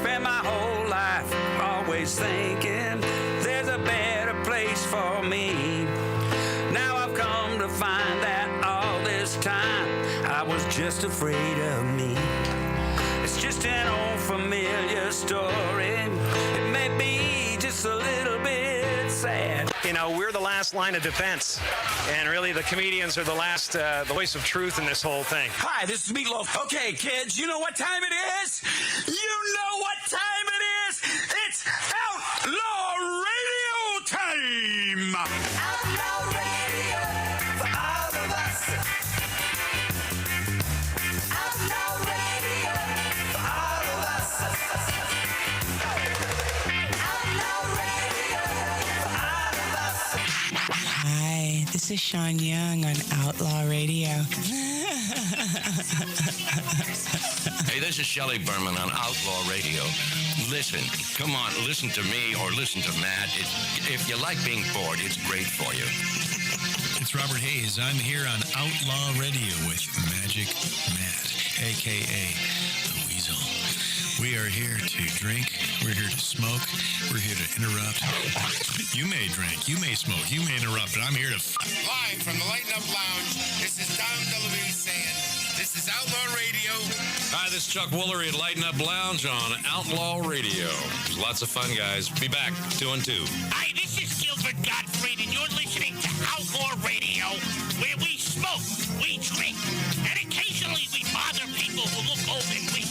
spent my whole life always thinking there's a better place for me. Now I've come to find that all this time I was just afraid of me. It's just an old familiar story. It may be just a little bit sad. You know, we're the last line of defense, and really the comedians are the last the voice of truth in this whole thing. Hi, this is Meatloaf. Okay, kids, you know what time it is? You know what time it is? It's Outlaw Radio time! Outlaw Radio for all of us. Outlaw Radio for all of us. Outlaw Radio for all of us. Hi, this is Sean Young on Outlaw Radio. Hey, this is Shelley Berman on Outlaw Radio. Listen, come on, listen to me or listen to Matt. If you like being bored, it's great for you. It's Robert Hayes. I'm here on Outlaw Radio with Magic Matt, a.k.a. The Weasel. We are here to drink. We're here to smoke. We're here to interrupt. You may drink. You may smoke. You may interrupt, but I'm here to... Live from the Lighten Up Lounge, this is Dom DeLuise saying, this is Outlaw Radio. Hi, this is Chuck Woolery at Lighten Up Lounge on Outlaw Radio. There's lots of fun, guys. Be back, 2 and 2. Hi, this is Gilbert Gottfried, and you're listening to Outlaw Radio, where we smoke, we drink, and occasionally we bother people who look old and weak.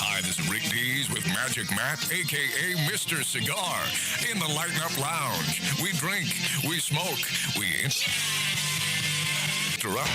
Hi, this is Rick Dees with Magic Matt, a.k.a. Mr. Cigar, in the Lighten Up Lounge. We drink, we smoke, we interrupt.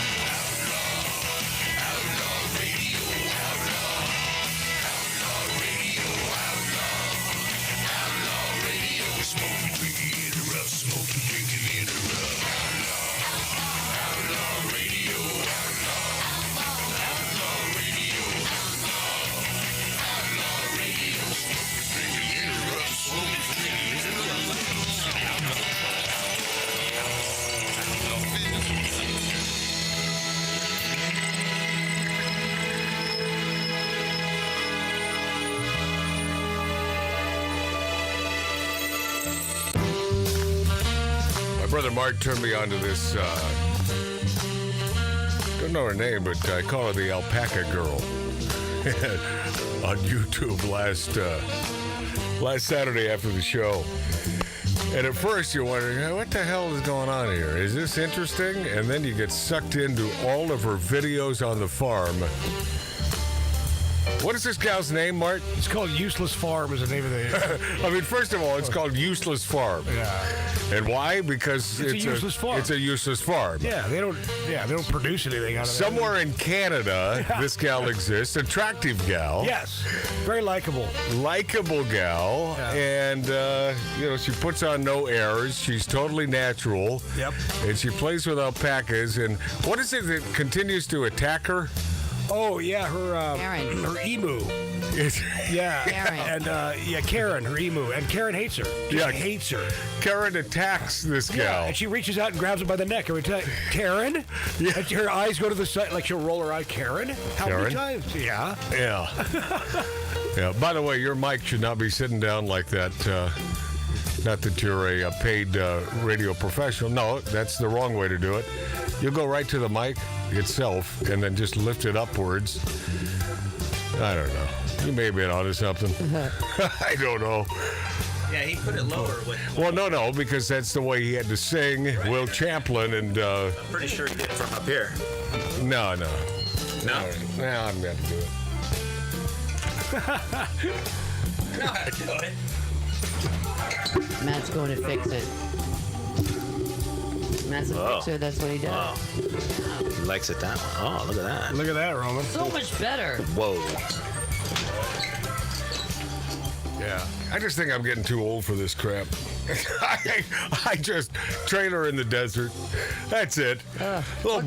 Brother Mark turned me on to this, don't know her name, but I call her the Alpaca Girl on YouTube last Saturday after the show. And at first you're wondering, hey, what the hell is going on here? Is this interesting? And then you get sucked into all of her videos on the farm. What is this gal's name, Mark? It's called Useless Farm is the name of the... I mean, first of all, it's called Useless Farm. Yeah. And why? Because it's a useless farm. It's a useless farm. Yeah, they don't produce anything out of it. Somewhere in Canada, this gal exists. Attractive gal. Yes. Very likable. Likable gal. Yeah. And, she puts on no airs. She's totally natural. Yep. And she plays with alpacas. And what is it that continues to attack her? Oh, yeah, Karen. her emu. Yeah. Karen. And, Karen, her emu. And Karen hates her. Hates her. Karen attacks this gal. Yeah, and she reaches out and grabs her by the neck every time. Karen? Yeah. And her eyes go to the side, like she'll roll her eye. Karen? How many times? Yeah. Yeah. Yeah. By the way, your mic should not be sitting down like that. Not that you're a paid radio professional. No, that's the wrong way to do it. You'll go right to the mic itself and then just lift it upwards. I don't know. You may have been onto something. I don't know. Yeah, he put it lower. Well, no, because that's the way he had to sing. Right. Will Champlin and... I'm pretty sure he did it from up here. No. No? No, I'm going to do it. I know how to do it. Matt's going to fix it. Matt's a fixer, that's what he does. Wow. He likes it that way. Oh, look at that. Look at that, Roman. So much better. Whoa. Yeah. I just think I'm getting too old for this crap. I just trailer in the desert. That's it. Little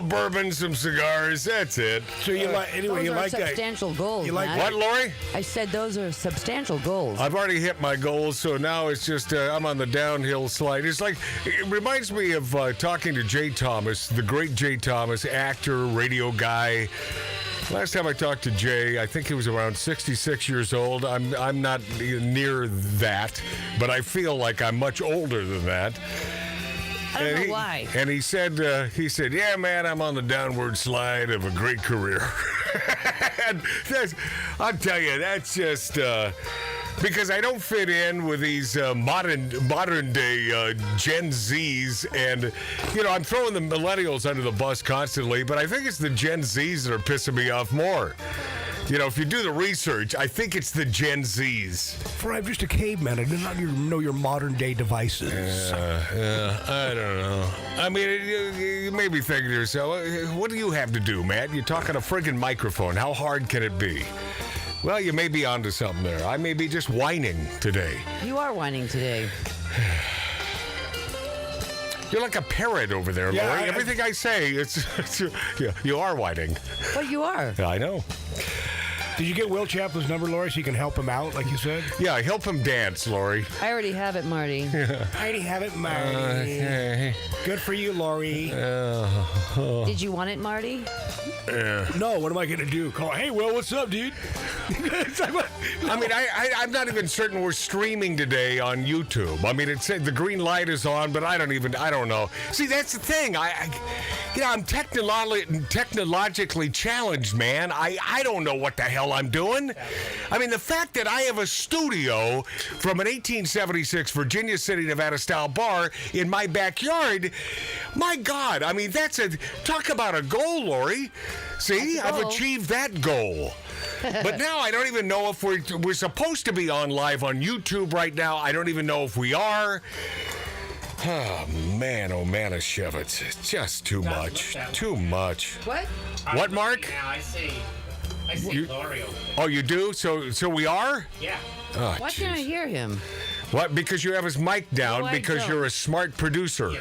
bourbon, some cigars. That's it. So you like anyway? You like substantial goals. You like Matt. what, Lori? I said those are substantial goals. I've already hit my goals, so now it's just I'm on the downhill slide. It's like it reminds me of talking to Jay Thomas, the great Jay Thomas, actor, radio guy. Last time I talked to Jay, I think he was around 66 years old. I'm not near that, but I feel like I'm much older than that. I don't know why. And he said, yeah, man, I'm on the downward slide of a great career. And I'll tell you, that's just because I don't fit in with these modern day Gen Zs, and I'm throwing the millennials under the bus constantly, but I think it's the Gen Zs that are pissing me off more. If you do the research, I think it's the Gen Zs. For I'm just a caveman. I do not know your modern day devices. I don't know. I mean, you may be thinking to yourself, what do you have to do, Matt? You're talking a friggin' microphone. How hard can it be? Well, you may be onto something there. I may be just whining today. You are whining today. You're like a parrot over there, Lori. Everything I say, it's you are whining. Well, you are. I know. Did you get Will Chaplin's number, Lori, so you can help him out, like you said? Yeah, help him dance, Lori. I already have it, Marty. I already have it, Marty. Okay. Good for you, Lori. Did you want it, Marty? No, what am I going to do? Call, hey, Will, what's up, dude? I mean, I'm not even certain we're streaming today on YouTube. I mean, it said the green light is on, but I don't know. See, that's the thing. I'm technologically challenged, man. I don't know what the hell I'm doing. I mean, the fact that I have a studio from an 1876 Virginia City, Nevada style bar in my backyard, my God, I mean, talk about a goal, Lori. See, I've achieved that goal. But now I don't even know if we're supposed to be on live on YouTube right now. I don't even know if we are. Oh, man, Shevitz. It's just too much. Too much. What? What, Mark? Now I see Lori over there. Oh, you do? So we are? Yeah. Oh, Why can't I hear him? What? Because you have his mic down, No, because you're a smart producer.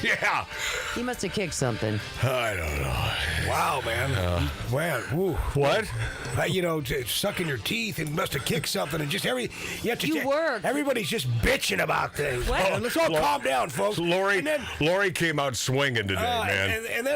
Yeah. He must have kicked something. I don't know. Wow, man. What? Sucking your teeth and must have kicked something and just work. Everybody's just bitching about things. What? Let's all calm down, folks. Lori came out swinging today, man. And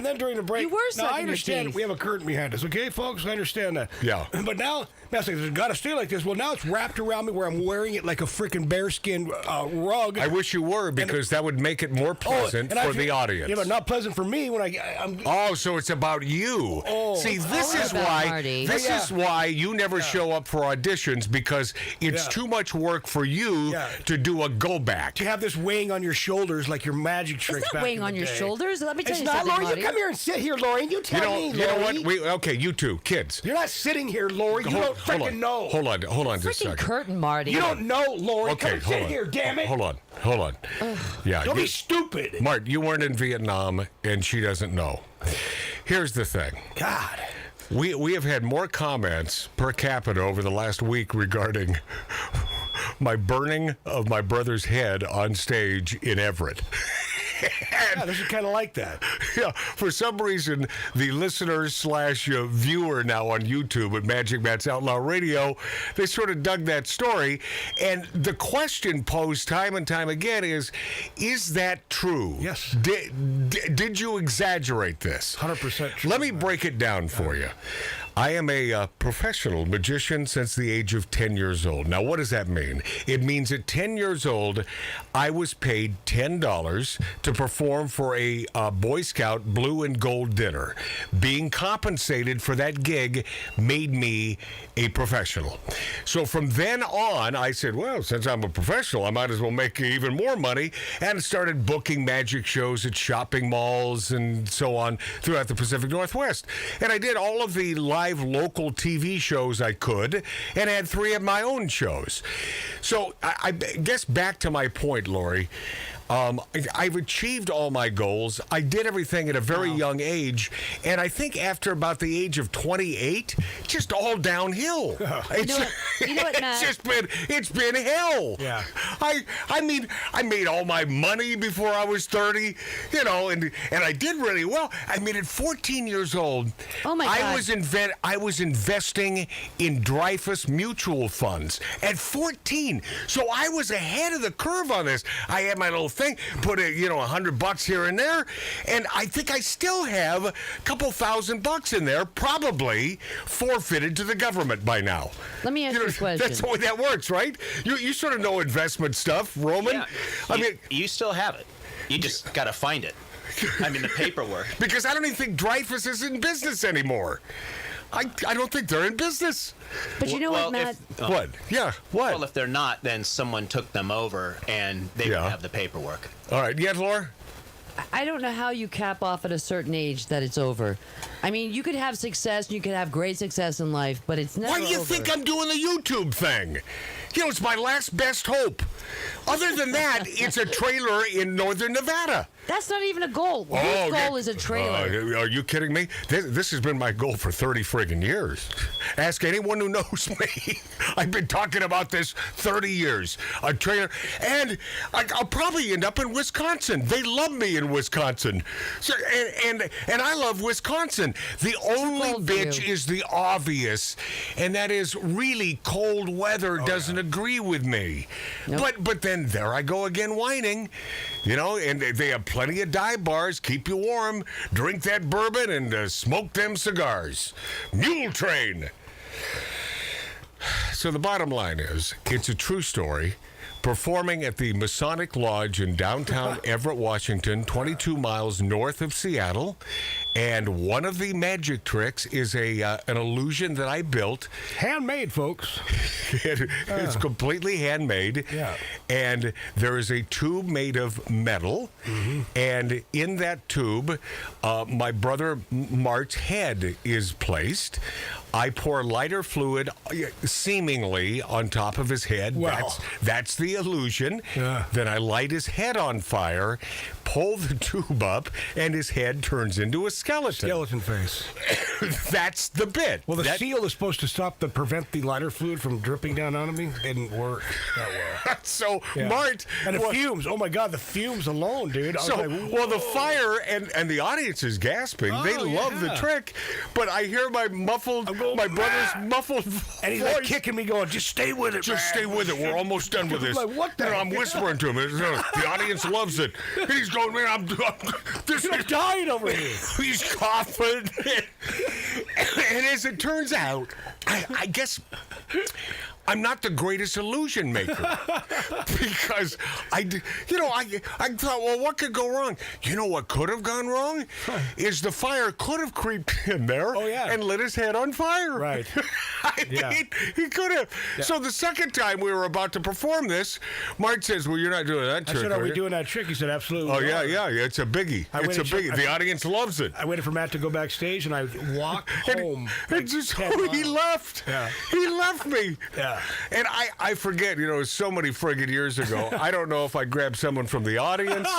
then during the break, You were now, sucking I your understand teeth. we have a curtain behind us, okay, folks? I understand that. Yeah. But now, it's got to stay like this. Well, now it's wrapped around me where I'm wearing it like a freaking bearskin rug. I wish you were, because that would make it more pleasant for the audience. Yeah, but not pleasant for me when I'm. Oh, so it's about you. Oh. See, this It's is about why. Marty. This is why you never show up for auditions, because it's too much work for you to do a go back. To have this weighing on your shoulders like your magic tricks. It's not back weighing in the on your day. shoulders. Let me tell It's you not, something, Lori. Marty. You come here and sit here, Lori. And you tell me, You know Lori. what? Okay, you two kids. You're not sitting here, Lori. You don't freaking know. Hold on just a Freaking second. curtain, Marty. You don't know, Lori. Okay, Come and hold sit on. here, damn it. Hold on. Yeah. Don't be stupid. Mart, you weren't in Vietnam, and she doesn't know. Here's the thing. God. We have had more comments per capita over the last week regarding my burning of my brother's head on stage in Everett. Yeah, this is kind of like that. Yeah, for some reason, the listener/viewer now on YouTube at Magic Matt's Outlaw Radio, they sort of dug that story. And the question posed time and time again is that true? Yes. Did you exaggerate this? 100% true. Let me break it down for you. I am a professional magician since the age of 10 years old. Now, what does that mean? It means at 10 years old, I was paid $10 to perform for a Boy Scout blue and gold dinner. Being compensated for that gig made me a professional. So from then on, I said, well, since I'm a professional, I might as well make even more money, and started booking magic shows at shopping malls and so on throughout the Pacific Northwest. And I did all of the live local TV shows I could, and had 3 of my own shows. So I guess back to my point, Lori, I've achieved all my goals. I did everything at a very young age, and I think after about the age of 28, just all downhill. You know what, Matt? It's been hell. Yeah. I mean, I made all my money before I was 30, and I did really well. I mean, at 14 years old, oh my God. I was investing in Dreyfus mutual funds at 14. So I was ahead of the curve on this. I had my little thing, put $100 here and there, and I think I still have a couple $1,000 in there, probably forfeited to the government by now. Let me ask you a question. That's the way that works, right? You sort of know investment stuff, Roman. Yeah. I mean, you still have it. You just got to find it. I mean, the paperwork. Because I don't even think Dreyfus is in business anymore. I don't think they're in business. But you know what, Matt? What? Yeah, what? Well, if they're not, then someone took them over, and they would have the paperwork. All right. Yeah, Laura? I don't know how you cap off at a certain age that it's over. I mean, you could have success, and you could have great success in life, but it's never Why do you think I'm doing the YouTube thing? It's my last best hope. Other than that, it's a trailer in northern Nevada. That's not even a goal. Whose goal is a trailer? Are you kidding me? This has been my goal for 30 friggin' years. Ask anyone who knows me. I've been talking about this 30 years. A trailer. And I'll probably end up in Wisconsin. They love me in Wisconsin. So, and I love Wisconsin. The only bitch is the obvious, and that is really cold weather doesn't agree with me. Nope. But then there I go again whining. And they have plenty of dive bars, keep you warm, drink that bourbon, and smoke them cigars. Mule Train. So the bottom line is, it's a true story. Performing at the Masonic Lodge in downtown Everett, Washington, 22 miles north of Seattle. And one of the magic tricks is an illusion that I built. Handmade, folks. It's completely handmade. Yeah. And there is a tube made of metal. Mm-hmm. And in that tube, my brother Mart's head is placed. I pour lighter fluid, seemingly, on top of his head. Wow. That's the illusion. Yeah. Then I light his head on fire, pull the tube up, and his head turns into a skeleton. Skeleton face. That's the bit. Well, the seal is supposed to prevent the lighter fluid from dripping down onto me. Didn't work that well. So, Mart... And the fumes. Oh, my God, the fumes alone, dude. The fire and the audience is gasping. They love the trick. But I hear my brother's muffled voice. And he's like kicking me going, just stay with it, Just stay with it. We're almost done with this. Like, what the I'm whispering to him. The audience loves it. And he's going, man, I'm dying over here. He's coughing. And as it turns out, I guess... I'm not the greatest illusion maker because I thought, well, what could go wrong? You know what could have gone wrong is the fire could have creeped in there and lit his head on fire. Right. I mean, he could have. Yeah. So the second time we were about to perform this, Mart says, well, you're not doing that trick. I said, are we doing that trick? He said, absolutely. Oh, yeah. It's a biggie. It's a biggie. The audience loves it. I waited for Matt to go backstage, and I walked home. He left. Yeah. He left me. Yeah. And I forget, so many friggin' years ago, I don't know if I grabbed someone from the audience.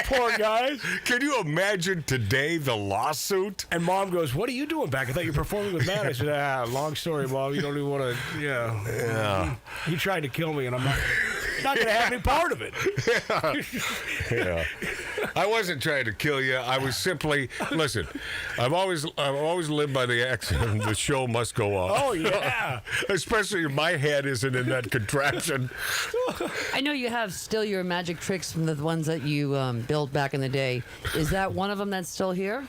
Poor guys. Can you imagine today the lawsuit? And Mom goes, what are you doing back? I thought you were performing with Matt. I said, long story, Mom. You don't even want to, Yeah. He tried to kill me, and I'm not going to have any part of it. Yeah. I wasn't trying to kill you. I was simply, listen, I've always lived by the axiom, the show must go on. Oh, yeah. Especially if my head isn't in that contraption. I know you have still your magic tricks from the ones that you built back in the day. Is that one of them that's still here?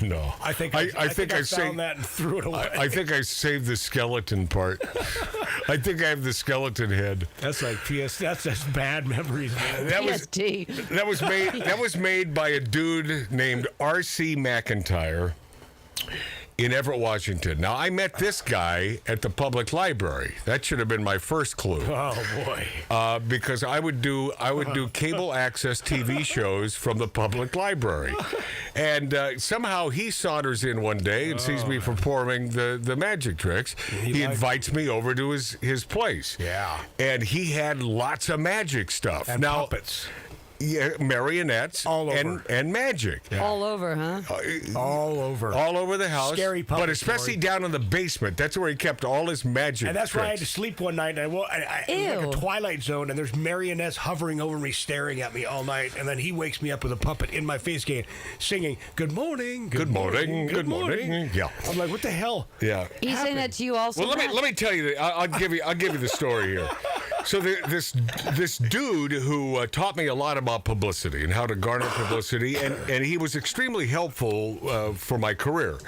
No. I think I found that and threw it away. I think I saved the skeleton part. I think I have the skeleton head. That's like that's just bad memories, man. That was made by a dude named R.C. McIntyre in Everett, Washington. Now, I met this guy at the public library. That should have been my first clue. Oh, boy. Because I would do cable access TV shows from the public library. And somehow he saunters in one day and sees me performing the magic tricks. He invites me over to his place. Yeah. And he had lots of magic stuff. And puppets. Yeah, marionettes all over. And magic. Yeah. All over, huh? All over. All over the house. Scary puppet. But especially down in the basement. That's where he kept all his magic. And that's tricks. where I had to sleep one night. And it was like a Twilight Zone, and there's marionettes hovering over me, staring at me all night. And then he wakes me up with a puppet in my face, singing, "Good morning, good morning, good morning." Yeah. I'm like, what the hell? Yeah. He's saying that to you also. Well, let me tell you. I'll give you the story here. So this dude who taught me a lot about publicity and how to garner publicity, and he was extremely helpful for my career.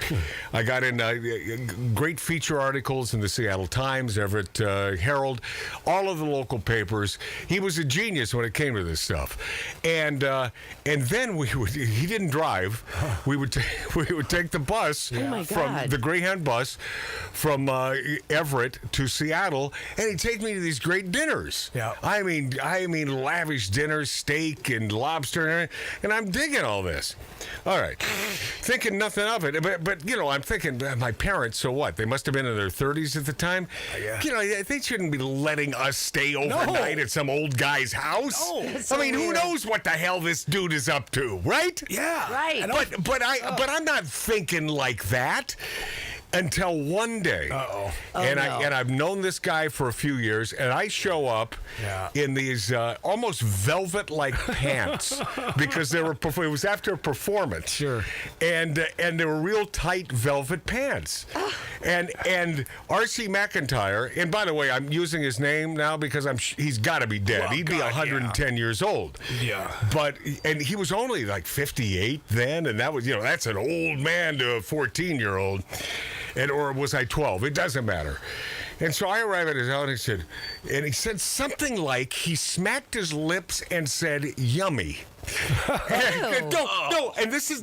I got in great feature articles in the Seattle Times, Everett Herald, all of the local papers. He was a genius when it came to this stuff. And then he didn't drive. We would take the bus from the Greyhound bus from Everett to Seattle, and he'd take me to these great dinners. Yeah. I mean lavish dinners, steak and lobster, and I'm digging all this. All right, thinking nothing of it, but I'm thinking my parents. So what? They must have been in their 30s at the time. Yeah. They shouldn't be letting us stay overnight at some old guy's house. No. So I mean, who weird. knows what the hell this dude is up to, right? Yeah. Right. But I'm not thinking like that until one day. Uh-oh. And I've known this guy for a few years, and I show up in these almost velvet-like pants because it was after a performance. Sure. And they were real tight velvet pants. And R.C. McIntyre, and by the way, I'm using his name now because he's got to be dead. Well, He'd be 110 years old. Yeah. And he was only like 58 then, and that was, that's an old man to a 14-year-old. Or was I 12? It doesn't matter. And so I arrive at his house, and he said something like, he smacked his lips and said, "Yummy." No, and this is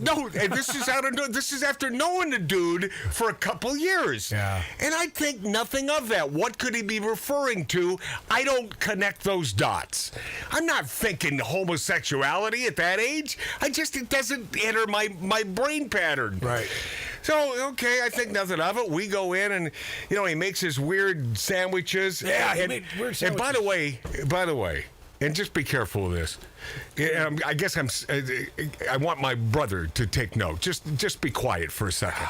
after knowing the dude for a couple years. Yeah. And I think nothing of that. What could he be referring to? I don't connect those dots. I'm not thinking homosexuality at that age. It doesn't enter my brain pattern. Right. So, okay, I think nothing of it. We go in and, he makes his weird sandwiches. Yeah, he and, made weird and sandwiches. by the way, and just be careful of this. I guess I want my brother to take note. Just be quiet for a second.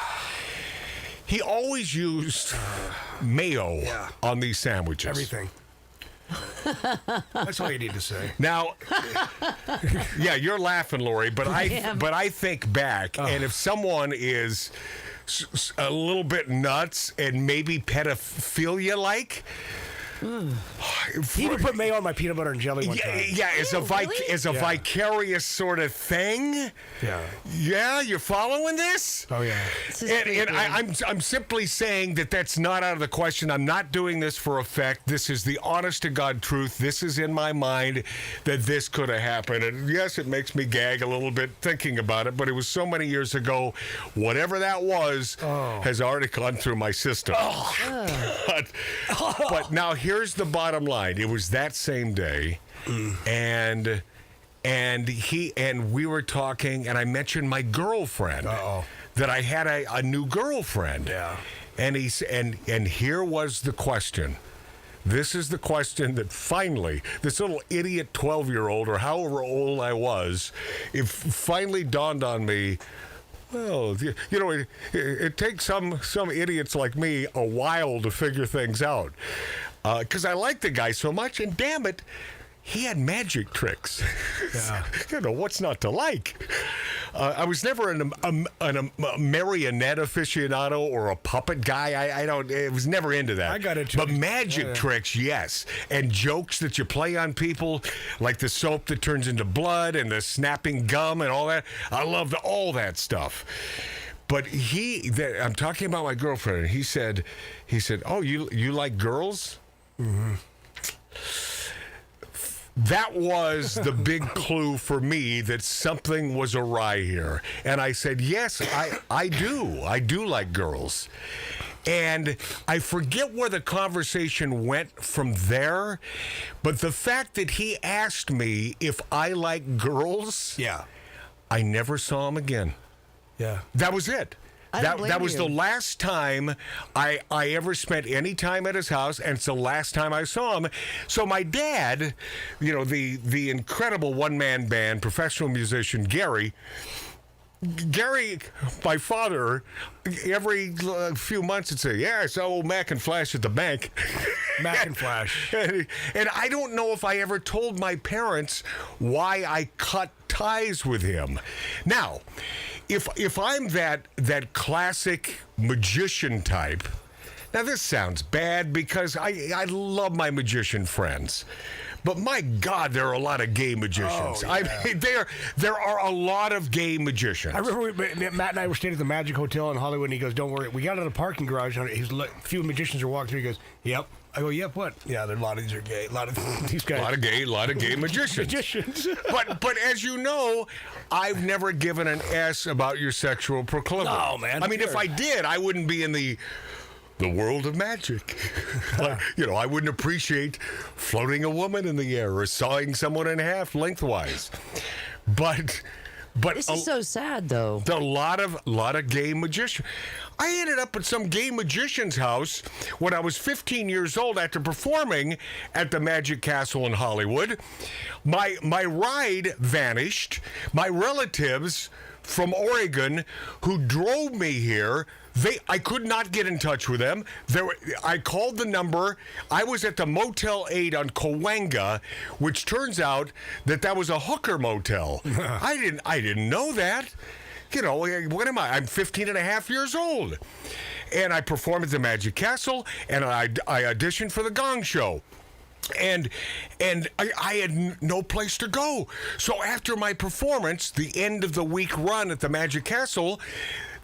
He always used mayo on these sandwiches. Everything. That's all you need to say. Now, yeah, you're laughing, Lori, but I think back, and if someone is a little bit nuts and maybe pedophilia-like. He even put mayo on my peanut butter and jelly one time. Yeah, as a vicarious sort of thing. Yeah. Yeah, you're following this? Oh, yeah. And I'm simply saying that that's not out of the question. I'm not doing this for effect. This is the honest to God truth. This is in my mind that this could have happened. And yes, it makes me gag a little bit thinking about it, but it was so many years ago. Whatever that was has already gone through my system. But now here's the bottom line. It was that same day, and we were talking, and I mentioned my girlfriend. That I had a new girlfriend. Yeah. And here was the question. This is the question that finally, this little idiot 12-year-old, or however old I was, it finally dawned on me. Well, it takes some idiots like me a while to figure things out. Because I like the guy so much, and damn it, he had magic tricks. Yeah. What's not to like? I was never a marionette aficionado or a puppet guy. I was never into that. I got into But it. magic tricks, yes. And jokes that you play on people, like the soap that turns into blood and the snapping gum and all that. I loved all that stuff. But I'm talking about my girlfriend, and he said, "Oh, you like girls?" Mm-hmm. That was the big clue for me that something was awry here. And I said, yes, I do. I do like girls. And I forget where the conversation went from there, but the fact that he asked me if I like girls, I never saw him again. Yeah. That was it. That was the last time I ever spent any time at his house, and it's the last time I saw him. So my dad, the incredible one-man band, professional musician Gary, my father, every few months would say, "Yeah, I saw old Mac and Flash at the bank." Mac and Flash. And I don't know if I ever told my parents why I cut ties with him. Now, if I'm that classic magician type, Now, this sounds bad because I love my magician friends. But my God, there are a lot of gay magicians. Oh, yeah. I mean, there are a lot of gay magicians. I remember Matt and I were staying at the Magic Hotel in Hollywood, and he goes, "Don't worry, we got out of the parking garage. And a few magicians are walking through." He goes, "Yep." I go, "Yep, what?" "Yeah, a lot of these are gay. A lot of these guys." A lot of gay magicians. but as you know, I've never given an S about your sexual proclivity. No, man. I mean, if I did, I wouldn't be in the world of magic. I wouldn't appreciate floating a woman in the air or sawing someone in half lengthwise. But this is so sad, though. A lot of gay magicians. I ended up at some gay magician's house when I was 15 years old after performing at the Magic Castle in Hollywood. My ride vanished. My relatives from Oregon who drove me here, I could not get in touch with them. I called the number. I was at the Motel 8 on Cahuenga, which turns out that was a hooker motel. I didn't know that. What am I? I'm 15 and a half years old. And I performed at the Magic Castle, and I auditioned for the Gong Show. And I had no place to go. So after my performance, the end of the week run at the Magic Castle,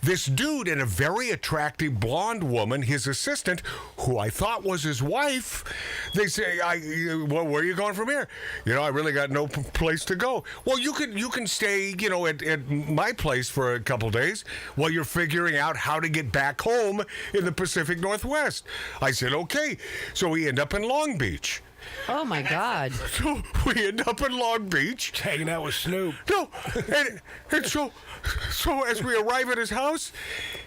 this dude and a very attractive blonde woman, his assistant, who I thought was his wife, they say, "Well, where are you going from here?" "I really got no place to go." "Well, you can stay, at my place for a couple days while you're figuring out how to get back home in the Pacific Northwest." I said, "Okay." So we end up in Long Beach. Oh, my God. So we end up in Long Beach. Hanging out with Snoop. No. And so as we arrive at his house,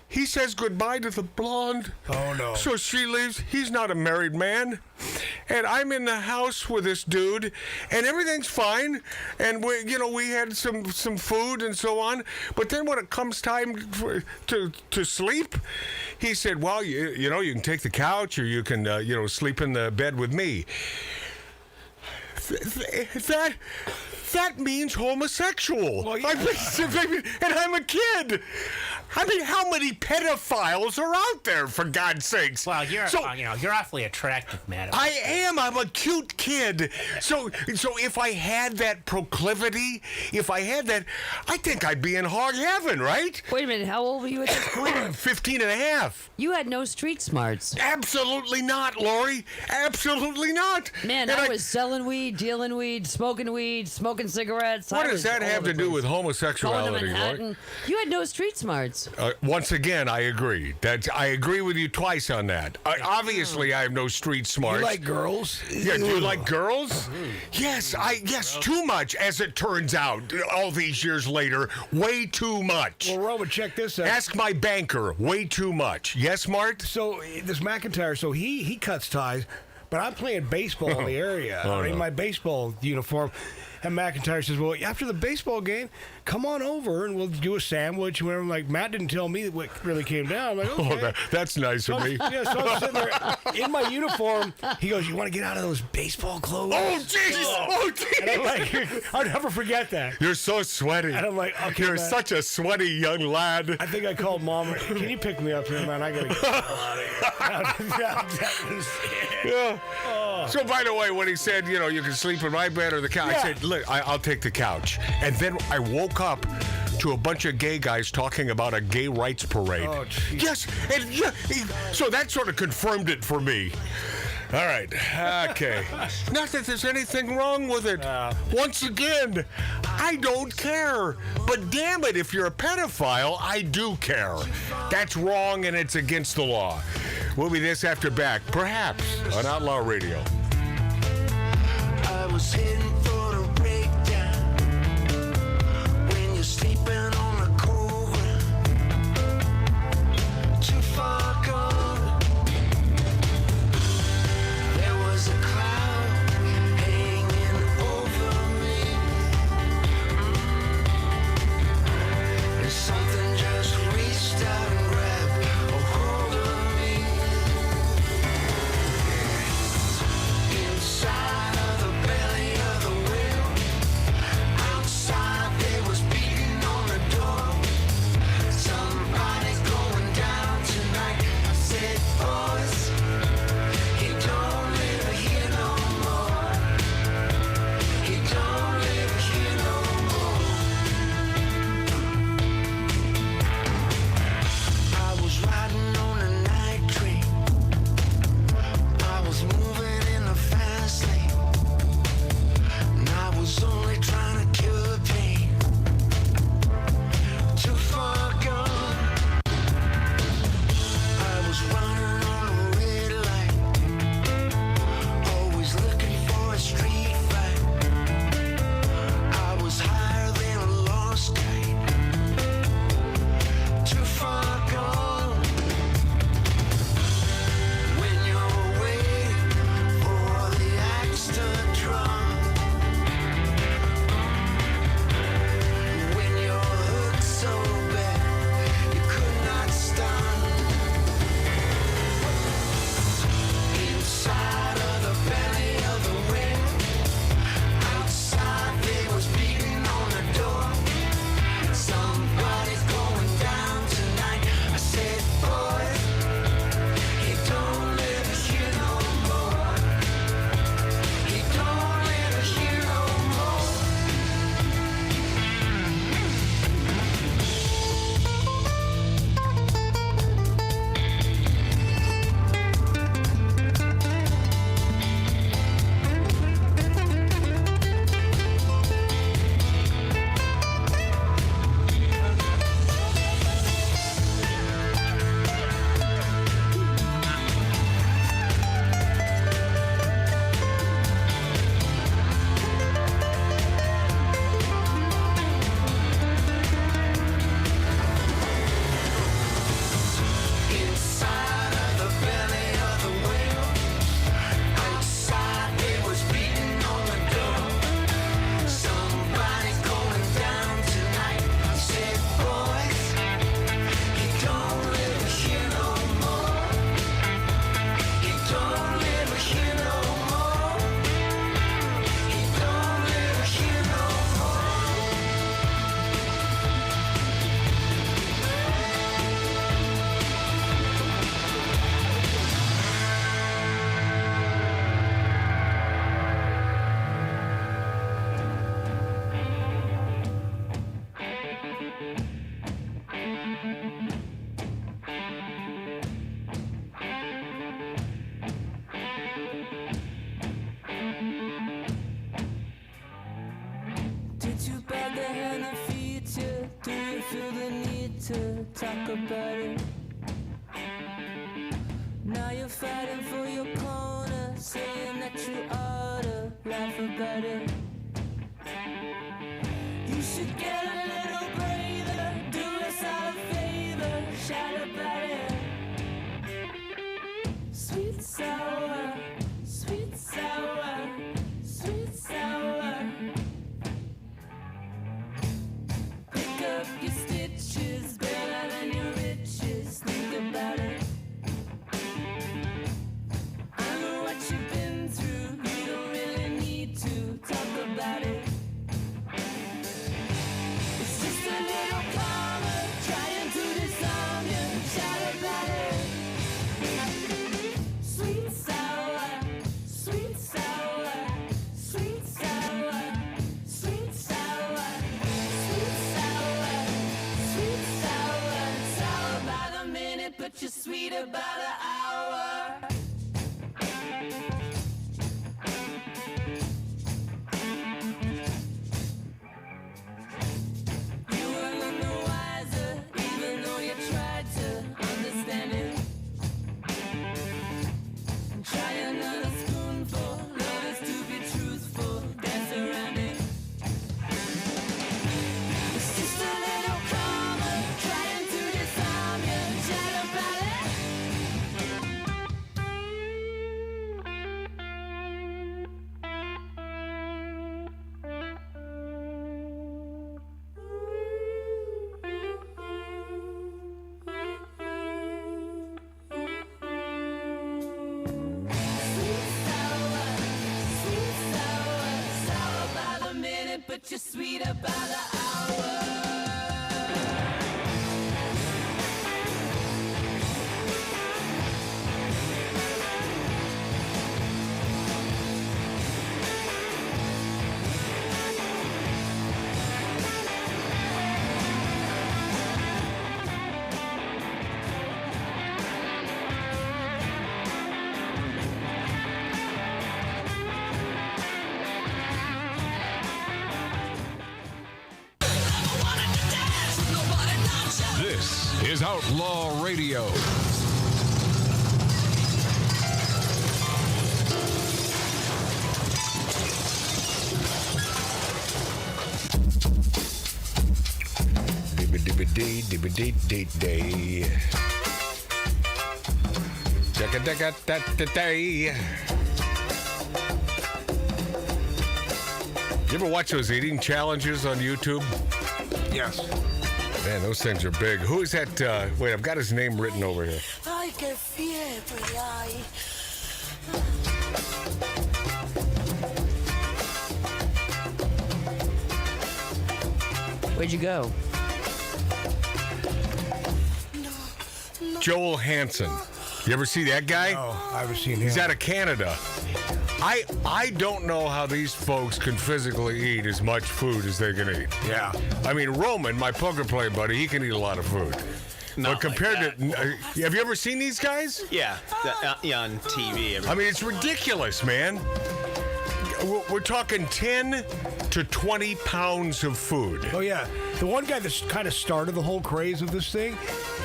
he says goodbye to the blonde. Oh, no. So she leaves. He's not a married man. And I'm in the house with this dude, and everything's fine. And we had some food and so on. But then when it comes time to sleep, he said, "Well, you can take the couch, or you can sleep in the bed with me." That means homosexual. Well, yeah. And I'm a kid. I mean, how many pedophiles are out there, for God's sakes? Well, you're awfully attractive, man. I am. I'm a cute kid. So if I had that proclivity, I think I'd be in hog heaven, right? Wait a minute. How old were you at this point? 15 and a half. You had no street smarts. Absolutely not, Lori. Absolutely not. Man, I was selling weed, dealing weed, smoking cigarettes. What does that have to do with homosexuality, Lori? You had no street smarts. Once again, I agree. I agree with you twice on that. Obviously, I have no street smarts. You like girls? Yeah, do you like girls? Yes, too much, as it turns out, all these years later. Way too much. Well, Roman, check this out. Ask my banker. Way too much. Yes, Mart? So, this McIntyre, he cuts ties, but I'm playing baseball in the area. In my baseball uniform. And McIntyre says, "Well, after the baseball game, come on over and we'll do a sandwich." And I'm like, Matt didn't tell me what really came down. I'm like, okay. Oh, that's nice of me. Yeah, so I'm sitting there in my uniform. He goes, "You want to get out of those baseball clothes?" Oh, jeez. Oh, jeez. And I'm like, I'll never forget that. You're so sweaty. And I'm like, okay, you're Matt. such a sweaty young lad. I think I called Mom. "Can you pick me up here, man? I got to get the hell out of here." That was it. Yeah. Oh. So, by the way, when he said, you can sleep in my bed or the couch, I said, "Look, I'll take the couch." And then I woke up to a bunch of gay guys talking about a gay rights parade. Oh, geez. Yes. So that sort of confirmed it for me. All right. Okay. Not that there's anything wrong with it. Once again, I don't care. But damn it, if you're a pedophile, I do care. That's wrong, and it's against the law. We'll be this after back, perhaps, on Outlaw Radio. I was heading for the breakdown when you're sleeping on the cold ground. Too far gone. There was a cloud hanging over me, and something just reached out and grabbed a hold of me. Inside of the belly of the talk about it. Now you're fighting for your corner, saying that you ought to laugh about it. You should get a little braver, do us all a favor, shout about it. Sweet sour, sweet sour, sweet sour. Pick up your stitches, better than your riches, think about it. I know what you've been through, you don't really need to talk about it. It's just a little karma, trying to disarm you, shout about it. Sweet sour, sweet sour, sweet sour, sweet sour, sweet sour, sweet sour, sour by the minute, but you're sweeter by the hour. You were none the wiser, even though you tried to understand it. And try another spoonful, love is to be truthful, dance around it. It's just a little karma, trying to disarm you, chat about it. Sweet sour, sour by the minute, but you're sweeter by the hour. This is Outlaw Radio. Dibby-dibby-dee. Checka-decka-da-da-day. You ever watch those eating challenges on YouTube? Yes. Man, those things are big. Who is that? Wait, I've got his name written over here. Ay, qué fiebre hay. Where'd you go? Joel Hansen. You ever see that guy? No, I haven't seen him. He's out of Canada. I don't know how these folks can physically eat as much food as they can eat. Yeah. I mean, Roman, my poker playing buddy, he can eat a lot of food. Not but compared like to, have you ever seen these guys? Yeah, yeah, on TV. I mean, it's ridiculous, man. We're talking 10 to 20 pounds of food. Oh, yeah. The one guy that kind of started the whole craze of this thing,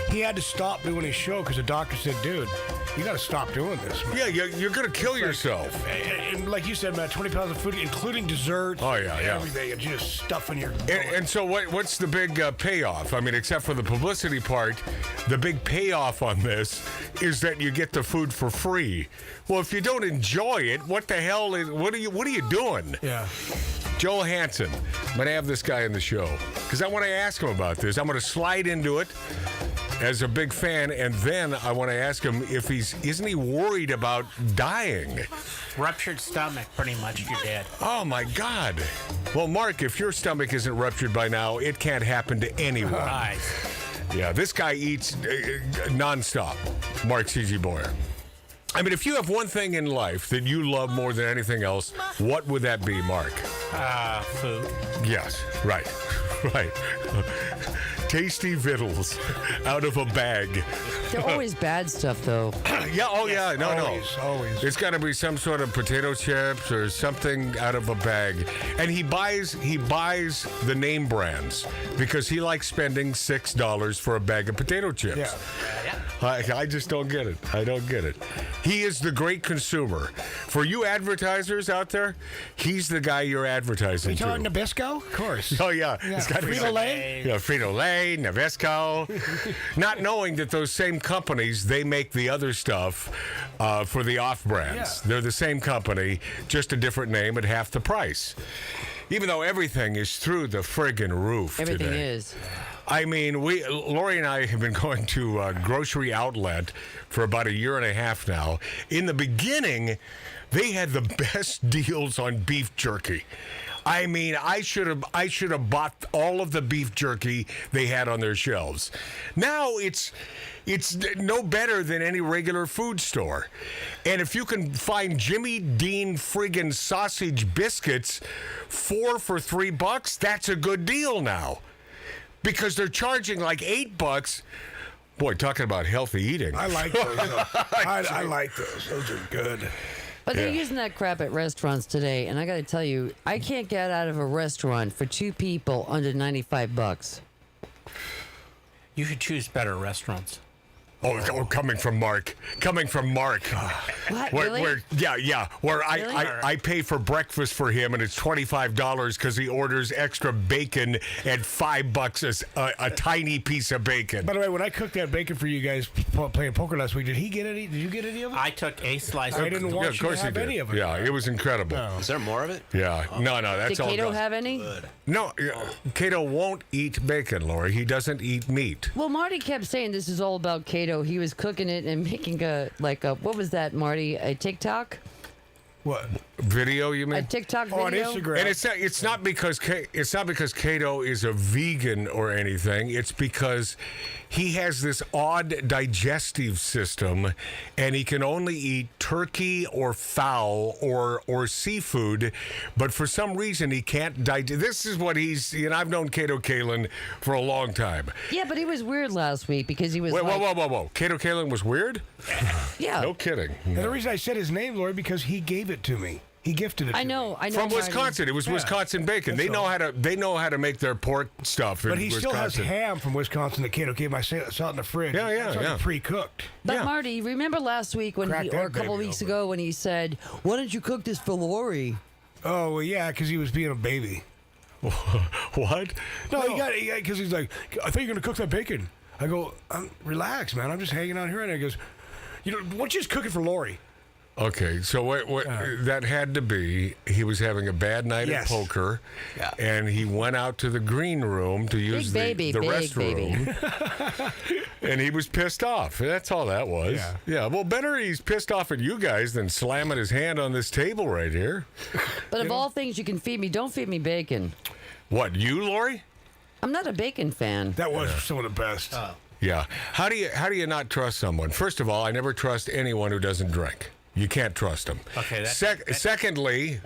he had to stop doing his show because the doctor said, dude, you got to stop doing this, man. Yeah, you're going to kill yourself. And like you said, man, 20 pounds of food, including dessert. Oh, yeah. Everything, and just stuffing your... And so what's the big payoff? I mean, except for the publicity part, the big payoff on this is that you get the food for free. Well, if you don't enjoy it, what the hell what are you doing? Yeah. Joel Hansen. I'm going to have this guy in the show because I want to ask him about this. I'm going to slide into it as a big fan, and then I want to ask him if isn't he worried about dying? Ruptured stomach, pretty much, you're dead. Oh, my God. Well, Mark, if your stomach isn't ruptured by now, it can't happen to anyone. Right. Yeah, this guy eats nonstop. Mark C.G. Boyer. I mean, if you have one thing in life that you love more than anything else, what would that be, Mark? Food. Yes, right. Tasty victuals out of a bag They're always bad stuff, though. Yeah, yeah, no. Always. It's got to be some sort of potato chips or something out of a bag. And he buys the name brands because he likes spending $6 for a bag of potato chips. Yeah. I just don't get it. I don't get it. He is the great consumer. For you advertisers out there, he's the guy you're advertising You to. talking Nabisco? Of course. Oh, yeah. It's got to be Frito-Lay? Yeah, Frito-Lay, Nabisco. Not knowing that those same companies, they make the other stuff for the off-brands. Yeah. They're the same company, just a different name at half the price. Even though everything is through the friggin' roof Everything today. is. I mean, Lori and I have been going to a grocery outlet for about a year and a half now. In the beginning, they had the best deals on beef jerky. I mean, I should have bought all of the beef jerky they had on their shelves. Now it's no better than any regular food store. And if you can find Jimmy Dean friggin' sausage biscuits 4 for $3, that's a good deal now. Because they're charging like $8. Boy, talking about healthy eating. I like those. I like those. Those are good. But they're using that crap at restaurants today, and I got to tell you, I can't get out of a restaurant for 2 people under $95. You should choose better restaurants. Oh, coming from Mark. What, Where, really? Where Really? I pay for breakfast for him, and it's $25 because he orders extra bacon at $5 a tiny piece of bacon. By the way, when I cooked that bacon for you guys playing poker last week, did he get any? Did you get any of it? I took a slice. I didn't want of you course to he have did. any of it. Yeah, it was incredible. No. Is there more of it? Yeah, no, that's Did all. Cato gone. have any? No, Cato won't eat bacon, Lori. He doesn't eat meat. Well, Marty kept saying this is all about Cato. He was cooking it and making a what was that, Marty? A TikTok? What video? You mean a TikTok video? on Instagram? And it's not because Cato is a vegan or anything. It's because he has this odd digestive system, and he can only eat turkey or fowl or seafood. But for some reason, he can't digest. This is what he's. I've known Cato Kalin for a long time. Yeah, but he was weird last week because he was. Whoa! Cato Kalin was weird? Yeah. No kidding. And the reason I said his name, Lori, because he gave it to me. He gifted it. I know. From Marty. Wisconsin. It was Wisconsin bacon. They know how to make their pork stuff. But he Wisconsin. still has ham from Wisconsin that Cato gave. I saw it in the fridge. Yeah, It's already pre-cooked. But Marty, remember last week when Crack or that a couple baby weeks open. ago when he said, "Why don't you cook this for Lori?" Oh, well, yeah, because he was being a baby. What? No, he got because he's like, I thought you were gonna cook that bacon. I go, relax, man. I'm just hanging out here, and he goes, why don't you just cook it for Lori? Okay, so what that had to be, he was having a bad night at poker, and he went out to the green room to use the restroom, and he was pissed off. That's all that was. Yeah, well, better he's pissed off at you guys than slamming his hand on this table right here. But of all things you can feed me, don't feed me bacon. What, you, Lori? I'm not a bacon fan. That was some of the best. Yeah. How do you not trust someone? First of all, I never trust anyone who doesn't drink. You can't trust them. Okay. Secondly,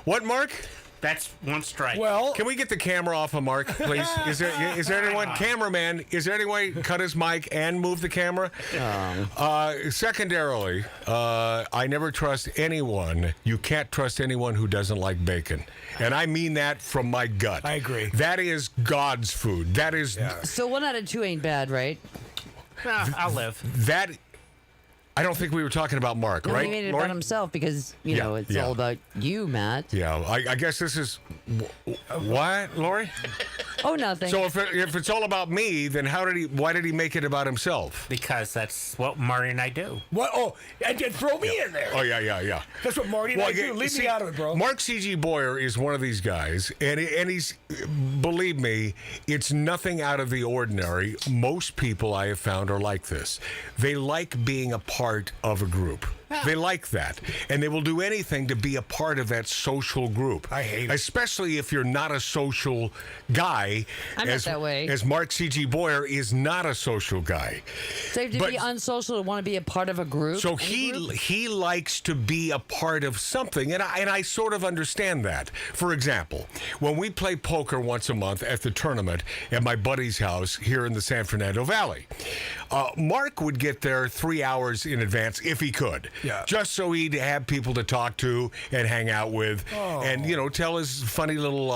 what, Mark? That's one strike. Well, can we get the camera off of Mark, please? Is there anyone, cameraman? Is there any way cut his mic and move the camera? Secondarily, I never trust anyone. You can't trust anyone who doesn't like bacon, and I mean that from my gut. I agree. That is God's food. That is So 1 out of 2 ain't bad, right? I'll live. that. I don't think we were talking about Mark, No, right? he made it Lori? about himself because it's all about you, Matt. Yeah, I guess this is what, Lori? Oh, nothing. So if it's all about me, then why did he make it about himself? Because that's what Marty and I do. What? Oh, and throw me in there. Oh, yeah. That's what Marty and I do. Leave me out of it, bro. Mark C.G. Boyer is one of these guys, and he's, believe me, it's nothing out of the ordinary. Most people I have found are like this. They like being a part of a group. They like that. And they will do anything to be a part of that social group. I hate it. Especially if you're not a social guy. I'm not that way. As Mark C.G. Boyer is not a social guy. So you have to be unsocial to want to be a part of a group? So he likes to be a part of something, and I sort of understand that. For example, when we play poker once a month at the tournament at my buddy's house here in the San Fernando Valley, Mark would get there 3 hours in advance if he could, just so he'd have people to talk to and hang out with, and tell his funny little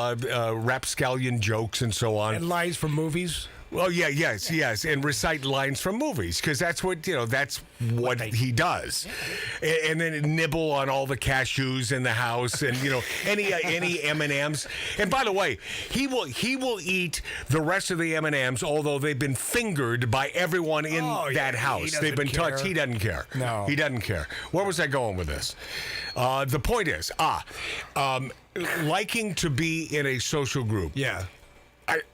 rapscallion jokks and so on. And lines from movies. Well, yes, and recite lines from movies because that's what he does, and then nibble on all the cashews in the house, and any M&Ms. And by the way, he will eat the rest of the M&Ms, although they've been fingered by everyone in that house. They've been touched. He doesn't care. No, he doesn't care. Where was I going with this? The point is, liking to be in a social group. Yeah.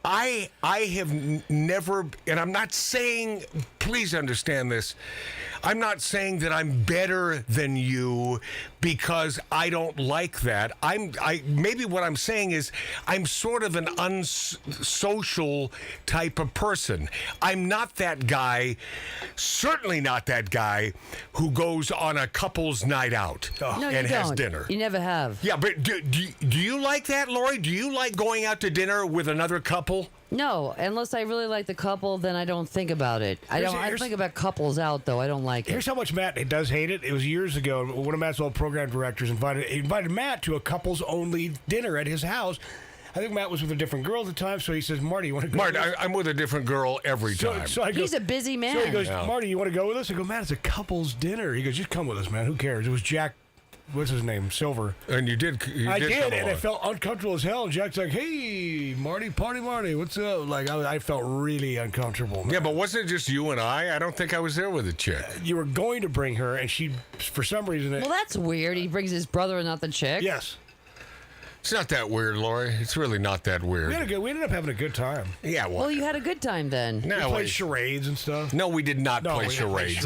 I have never, and I'm not saying, please understand this, I'm not saying that I'm better than you because I don't like that. Maybe what I'm saying is I'm sort of an unsocial type of person. I'm not that guy, certainly not that guy who goes on a couple's night out and has dinner. You never have. Yeah, but do you like that, Lori? Do you like going out to dinner with another couple? No, unless I really like the couple, then I don't think about it. I don't think about couples out, though. I don't like it. Here's how much Matt does hate it. It was years ago. One of Matt's old program directors invited Matt to a couples-only dinner at his house. I think Matt was with a different girl at the time, so he says, Marty, you want to go with us? I'm with a different girl every time. So I go, he's a busy man. So he goes, Marty, you want to go with us? I go, Matt, it's a couples dinner. He goes, just come with us, man. Who cares? It was Jack. What's his name? Silver. And you did. I did, and I felt uncomfortable as hell. And Jack's like, "Hey, Marty, Marty, what's up?" Like, I felt really uncomfortable. Man. Yeah, but wasn't it just you and I? I don't think I was there with a chick. You were going to bring her, and she, for some reason, well, that's weird. He brings his brother and not the chick. Yes. It's not that weird, Lori. It's really not that weird. We ended up having a good time. Yeah, well, you had a good time then. We played charades and stuff. No, we did not play charades.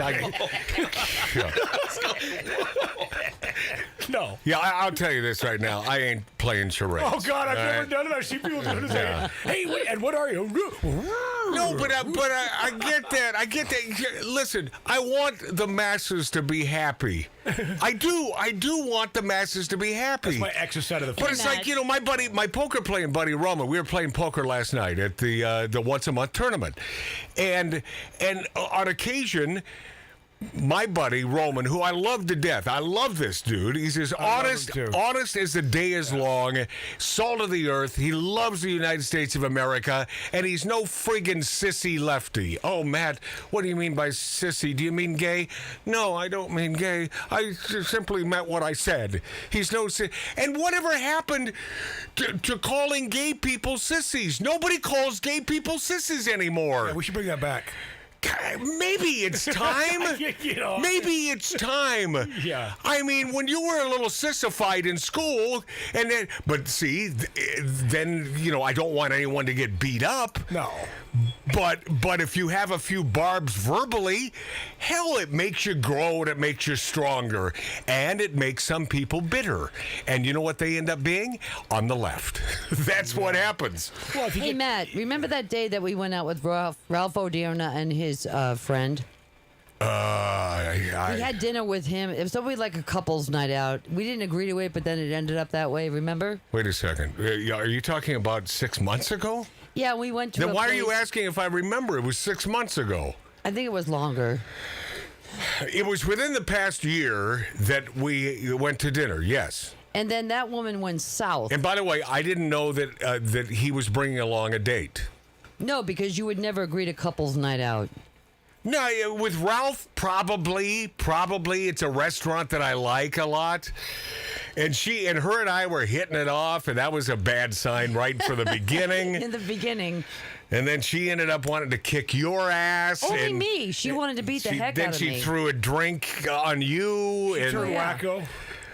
No. Yeah, I'll tell you this right now. I ain't playing charades. Oh, God, I've never done it. I see people doing it. Hey, wait, and what are you? No, but I get that. I get that. Listen, I want the masses to be happy. I do want the masses to be happy. That's my exercise of the But it's like, my poker playing buddy Roman, we were playing poker last night at the once a month tournament. And on occasion, my buddy Roman, who I love to death, I love this dude. He's as honest as the day is long, salt of the earth. He loves the United States of America, and he's no friggin' sissy lefty. Oh, Matt, what do you mean by sissy? Do you mean gay? No, I don't mean gay. I simply meant what I said. He's no and whatever happened to calling gay people sissies? Nobody calls gay people sissies anymore. Yeah, we should bring that back. Maybe it's time. Maybe it's time. Yeah. I mean, when you were a little sissified in school, but see, then I don't want anyone to get beat up. No. But if you have a few barbs verbally, hell, it makes you grow and it makes you stronger, and it makes some people bitter. And you know what they end up being? On the left. That's what happens. Well, hey, Matt, remember that day that we went out with Ralph Odierna and his friend? We had dinner with him. It was only like a couple's night out. We didn't agree to it, but then it ended up that way. Remember? Wait a second. Are you talking about 6 months ago? Yeah, we went to. Then why are you asking if I remember? It was 6 months ago. I think it was longer. It was within the past year that we went to dinner. Yes. And then that woman went south. And by the way, I didn't know that he was bringing along a date. No, because you would never agree to couple's night out. No, with Ralph, probably it's a restaurant that I like a lot. And her and I were hitting it off, and that was a bad sign right from the beginning. In the beginning. And then she ended up wanting to kick your ass. Only me. She wanted to beat the heck out of me. Then she threw a drink on you. She turned wacko.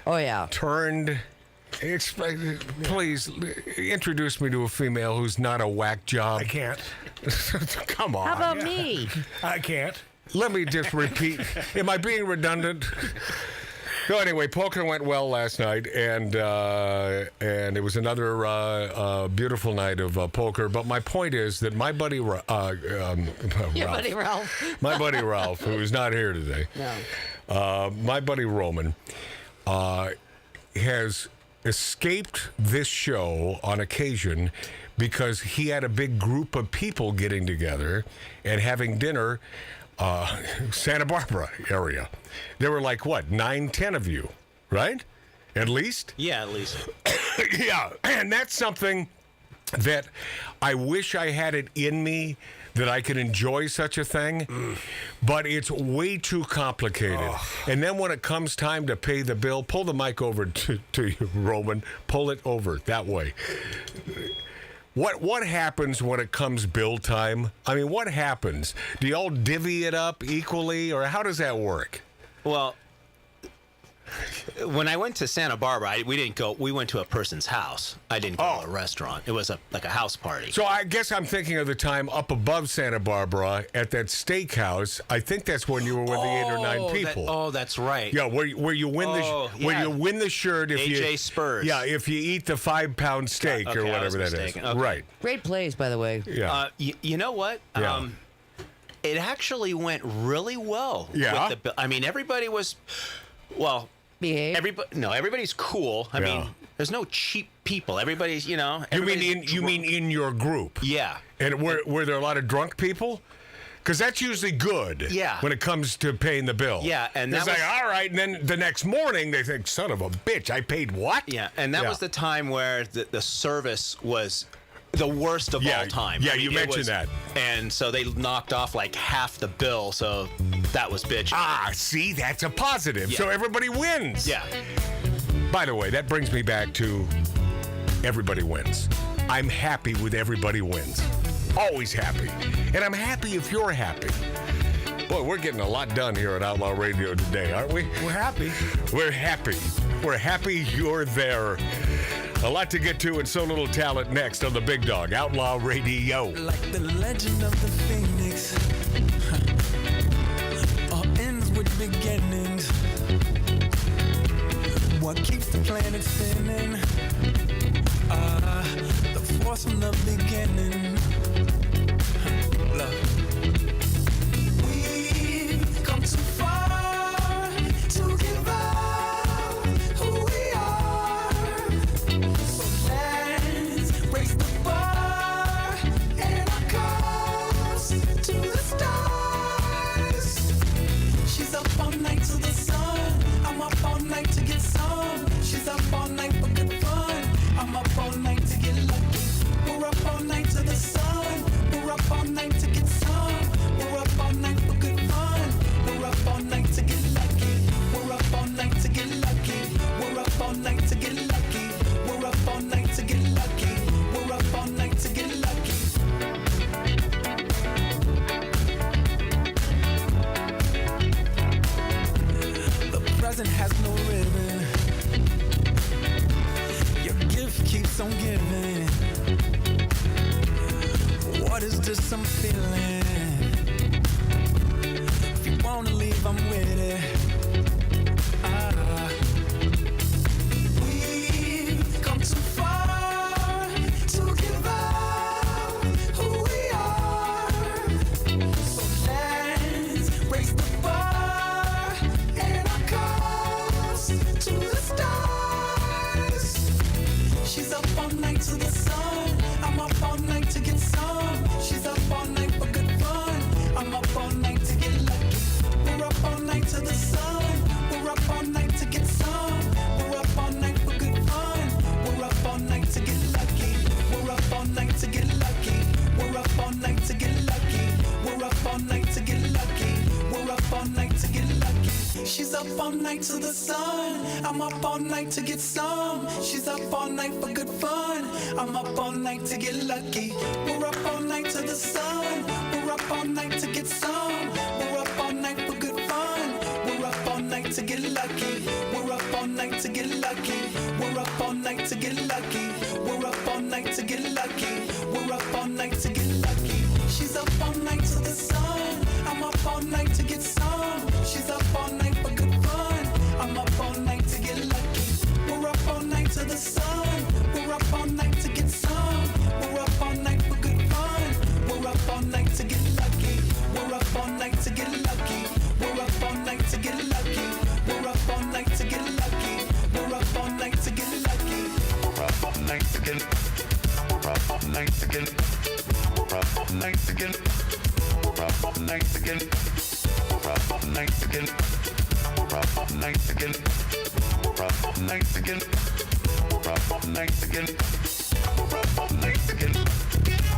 Oh, yeah. Turned. Please introduce me to a female who's not a whack job. I can't. Come on. How about me? I can't. let me just repeat. Am I being redundant? So anyway, poker went well last night, and it was another beautiful night of poker. But my point is that my buddy, Your buddy Ralph. my buddy Ralph, who is not here today, my buddy Roman, has escaped this show on occasion because he had a big group of people getting together and having dinner. Santa Barbara area. There were like, what, 9, 10 of you, right? At least? Yeah, at least. Yeah, and that's something that I wish I had it in me that I could enjoy such a thing, but it's way too complicated. And then when it comes time to pay the bill, pull the mic over to you, Roman. Pull it over that way. What happens when it comes bill time? I mean, what happens? Do you all divvy it up equally, or how does that work? Well, when I went to Santa Barbara, we didn't go. We went to a person's house. I didn't go to a restaurant. It was like a house party. So I guess I'm thinking of the time up above Santa Barbara at that steakhouse. I think that's when you were with the 8 or 9 people. That's right. Yeah, where you win where you win the shirt if AJ Spurs. Yeah, if you eat the 5-pound steak or whatever that is. Okay. Right. Great place, by the way. Yeah. You know what? Yeah. It actually went really well. Yeah. With I mean, everybody was, well. Behave. Everybody's cool. I mean, there's no cheap people. Everybody's, you mean in your group? Yeah. And were there a lot of drunk people? Because that's usually good. Yeah. When it comes to paying the bill. Yeah, and it's that like, all right, and then the next morning they think, son of a bitch, I paid what? Yeah, and that was the time where the service was the worst of all time. Yeah, you mentioned that. And so they knocked off like half the bill, so that was bitch. See, that's a positive. Yeah. So everybody wins. Yeah. By the way, that brings me back to everybody wins. I'm happy with everybody wins. Always happy. And I'm happy if you're happy. Boy, we're getting a lot done here at Outlaw Radio today, aren't we? We're happy. We're happy. We're happy you're there. A lot to get to and so little talent next on the Big Dog, Outlaw Radio. Like the legend of the Phoenix, all ends with beginnings. What keeps the planet spinning? The force from the beginning. Look. We've come too far to give up who we are. So let's raise the bar and our cause to the stars. She's up all night to the sun. I'm up all night to get some. She's up all night for good fun. I'm up all night to get lucky. We're up all night to the sun. We're up all night to get some. We're up all night for good fun. We're up all night to get lucky. We're up all night to get lucky. We're up all night to get lucky. We're up all night to get lucky. We're up all night to get lucky. The present has no ribbon. Your gift keeps on giving. What is this I'm feeling? If you wanna leave, I'm with it. We've come too far to give up who we are. So let's raise the bar and our cause to the stars. She's up all night to the sun. I'm up all night to get some. She's up all night for good fun. I'm up all night to get lucky. We're up all night to the sun. We're up all night to get some. We're up all night for good fun. We're up all night to get lucky. We're up all night to get lucky. We're up all night to get lucky. We're up all night to get lucky. We're up all night to get lucky. She's up all night to the sun. I'm up all night to get some. She's up all night for good fun. I'm up all night to get lucky. We're up all night to the sun. We're up all night to get some. We're up all night for good fun. We're up all night to get lucky. We're up all night to get lucky. We're up all night to get lucky. We're up all night to get lucky. We're up all night to get lucky. She's up all night to the sun. I'm up all night to again. Rough nights again. Rough nights again. Rough nights again. Rough nights again. Rough nights again. Rough nights again. Rough nights again. Rough nights again.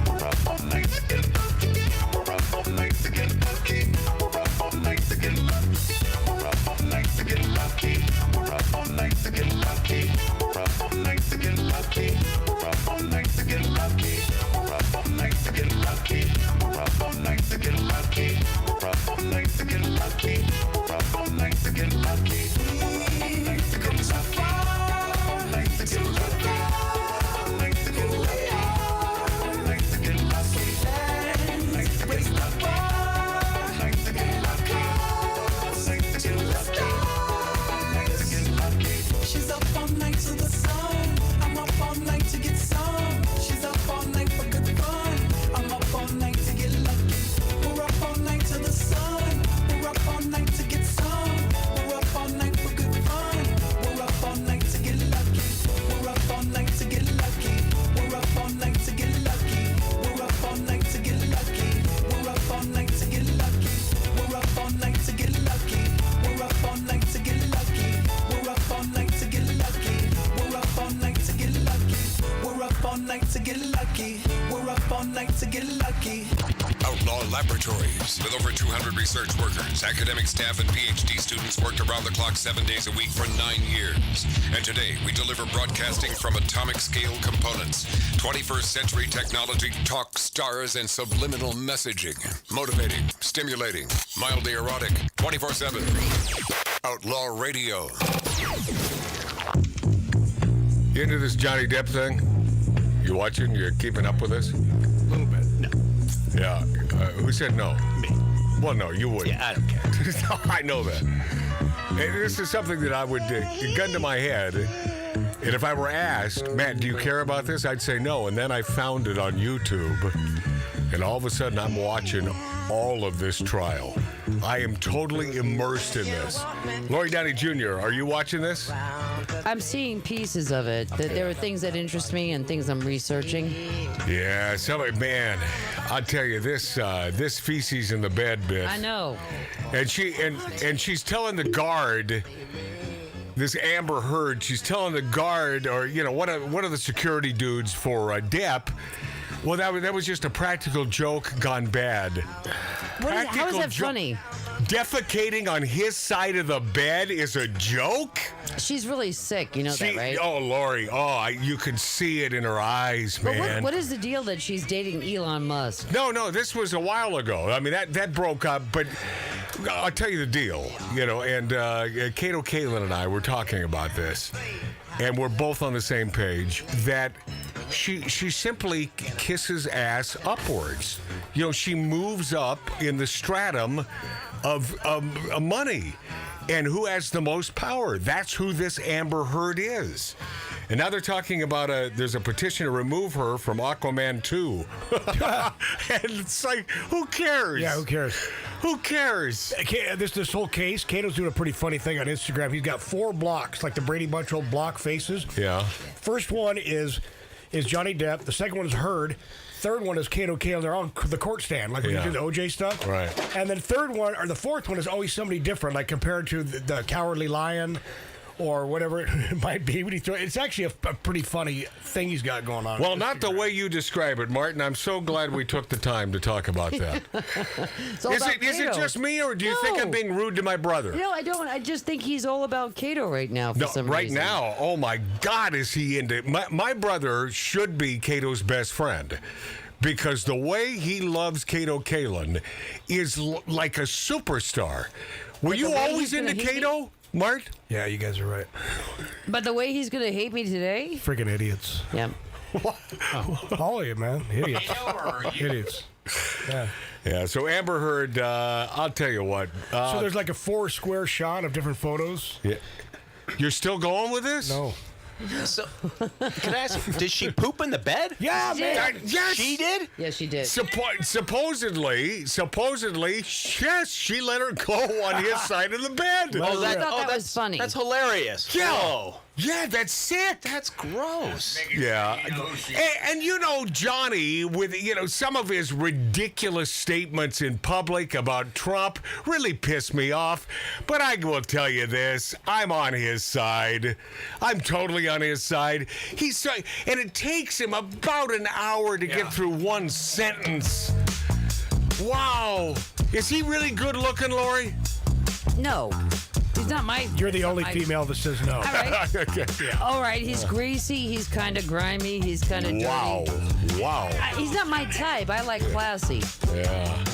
Rough nights again. Rough nights again. Rough nights again. Rough nights again. Rough nights again. Rough nights again. Rough nights again. Rough nights again. Rough nights again. Rough nights again. Rough nights again. We've come so far to get there. Who we are. Let's raise the bar and our cause to the stars. She's up all night to the sun. I'm up all night to get some. She's up all night for good fun. I'm up all night to get lucky. We're up all night to the sun. We're up all night to get some. We're up all night for good fun. We're up all night to get lucky. We're up all night to get lucky. We're up all night to get lucky. We're up all night to get lucky. We're up all night to get lucky. We're up all night to get lucky. We're up all night to get lucky. We're up all night to get lucky. We're up all night to get lucky. We're up all night to get lucky. We're up all night to get lucky. Outlaw Laboratories. With over 200 research workers, academic staff, and PhD students worked around the clock 7 days a week for 9 years. And today, we deliver broadcasting from atomic scale components, 21st century technology, talk, stars, and subliminal messaging. Motivating, stimulating, mildly erotic, 24/7. Outlaw Radio. You into this Johnny Depp thing? You watching? You keeping up with this? A little bit. No. Yeah. Who said no? Me. Well, no, you wouldn't. Yeah, I don't care. No, I know that. And this is something that I would, gun to my head, and if I were asked, Matt, do you care about this? I'd say no. And then I found it on YouTube, and all of a sudden I'm watching all of this trial. I am totally immersed in this. Lori Downey Jr., are you watching this? I'm seeing pieces of it. There are things that interest me and things I'm researching. Yeah, man, I'll tell you this feces in the bed bit. I know. And she's telling the guard, this Amber Heard, she's telling the guard, or one of the security dudes for Depp. Well, that was just a practical joke gone bad. How is that funny? Defecating on his side of the bed is a joke? She's really sick, you know that, right? Oh, Lori, you can see it in her eyes, but man. what is the deal that she's dating Elon Musk? No, this was a while ago. I mean, that broke up, but I'll tell you the deal, and Kato Kalin and I were talking about this, and we're both on the same page that she simply kisses ass upwards. She moves up in the stratum of money. And who has the most power? That's who this Amber Heard is. And now they're talking about there's a petition to remove her from Aquaman 2. And it's like, who cares? Yeah, who cares? Who cares? This whole case, Kato's doing a pretty funny thing on Instagram. He's got 4 blocks, like the Brady Bunch old block faces. Yeah. First one is Johnny Depp. The second one is Heard. Third one is Kato Kalin. They're on the court stand, like when you do the OJ stuff. Right. And then the fourth one is always somebody different, like compared to the Cowardly Lion or whatever it might be. It's actually a pretty funny thing he's got going on. Well, not the way you describe it, Martin. I'm so glad we took the time to talk about that. Is it just me, or do you think I'm being rude to my brother? No, I don't. I just think he's all about Kato right now for some reason. Right now, oh my God, is he into my brother should be Kato's best friend. Because the way he loves Kato Kalin is like a superstar. Were you always into Kato, Mart? Yeah, you guys are right. But the way he's going to hate me today? Freaking idiots. Yep. All of you, man. Idiots. Idiots. Yeah, so Amber Heard, I'll tell you what. So there's like a 4-square shot of different photos? Yeah. You're still going with this? No. So, can I ask, did she poop in the bed? Yeah, man. Yes. She did? Yes, she did. Supposedly, yes, she let her go on his side of the bed. I thought that was funny. That's hilarious. Yeah. Whoa. Yeah, that's sick. That's gross. Yeah. And you know, Johnny, with, some of his ridiculous statements in public about Trump really pissed me off. But I will tell you this, I'm on his side. I'm totally on his side. And it takes him about an hour to get through one sentence. Wow. Is he really good looking, Lori? No. He's not my... You're the only female that says no. All right. Okay. All right, he's greasy, he's kind of grimy, he's kind of dirty. Wow. He's not my type. I like classy. Yeah.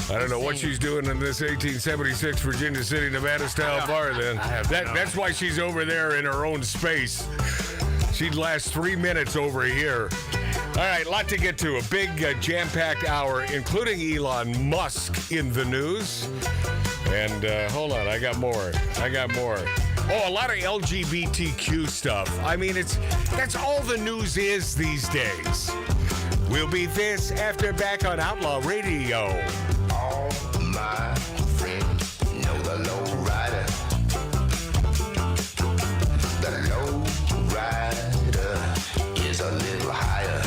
I don't know what she's doing in this 1876 Virginia City, Nevada style bar then. That's why she's over there in her own space. She'd last 3 minutes over here. All right, a lot to get to. A big jam-packed hour, including Elon Musk in the news. And hold on, I got more. Oh, a lot of LGBTQ stuff. I mean, that's all the news is these days. We'll be this after back on Outlaw Radio. All my friends know the low rider. The low rider is a little higher.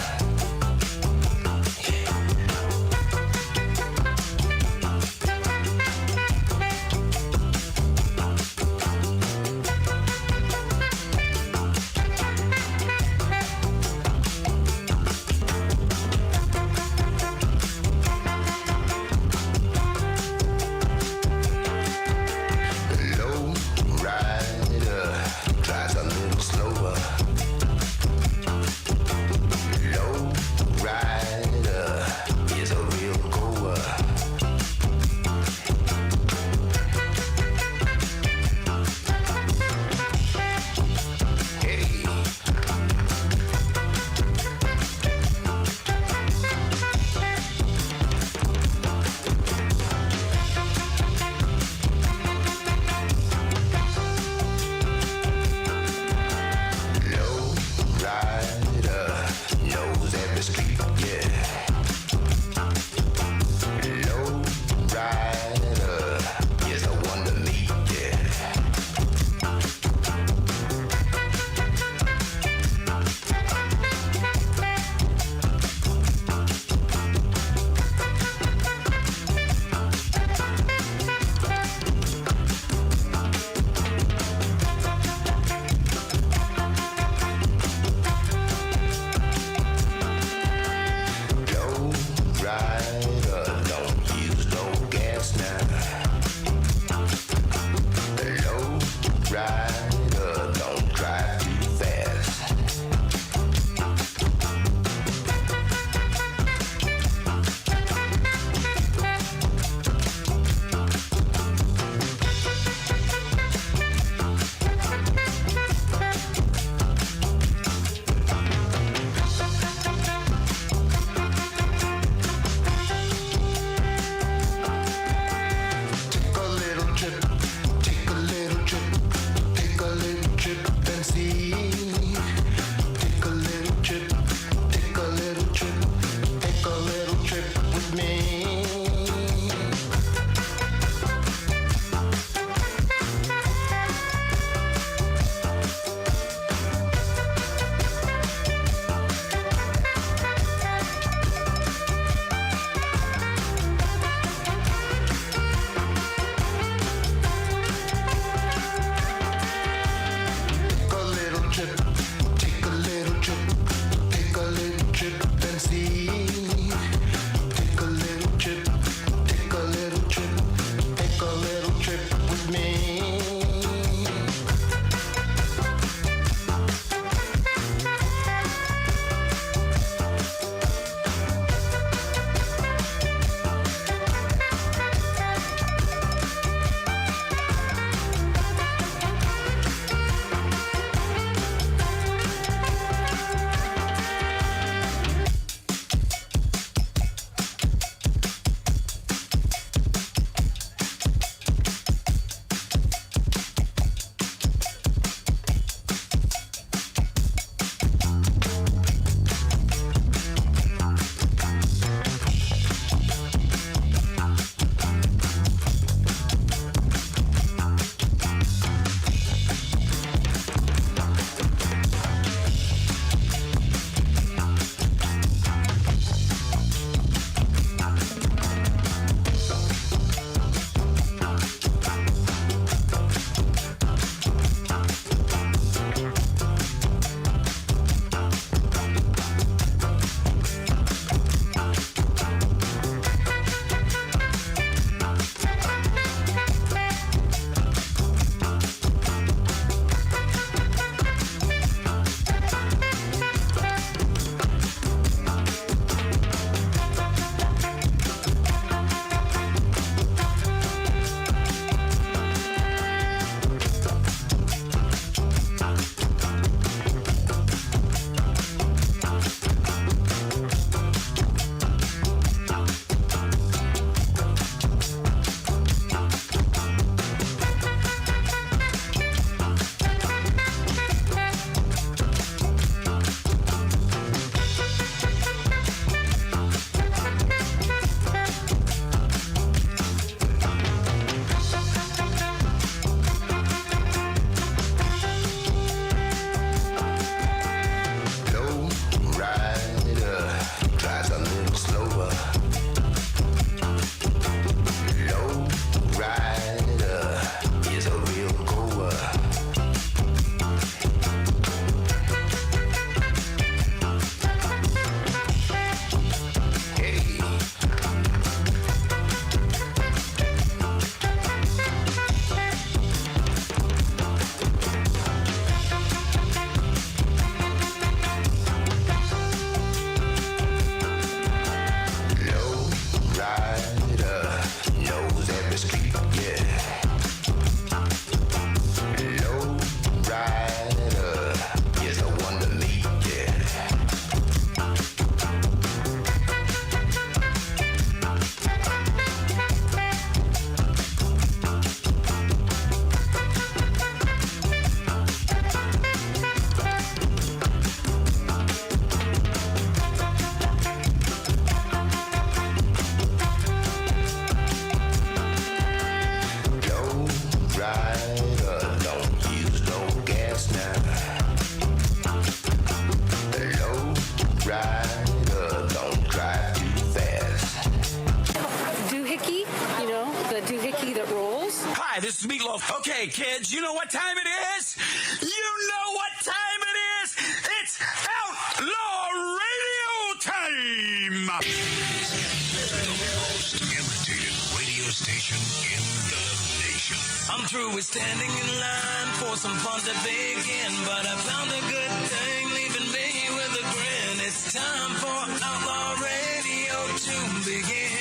Meatloaf. Okay, kids, you know what time it is? You know what time it is? It's Outlaw Radio time! The most imitated radio station in the nation. I'm through with standing in line for some fun to begin, but I found a good thing leaving me with a grin. It's time for Outlaw Radio to begin.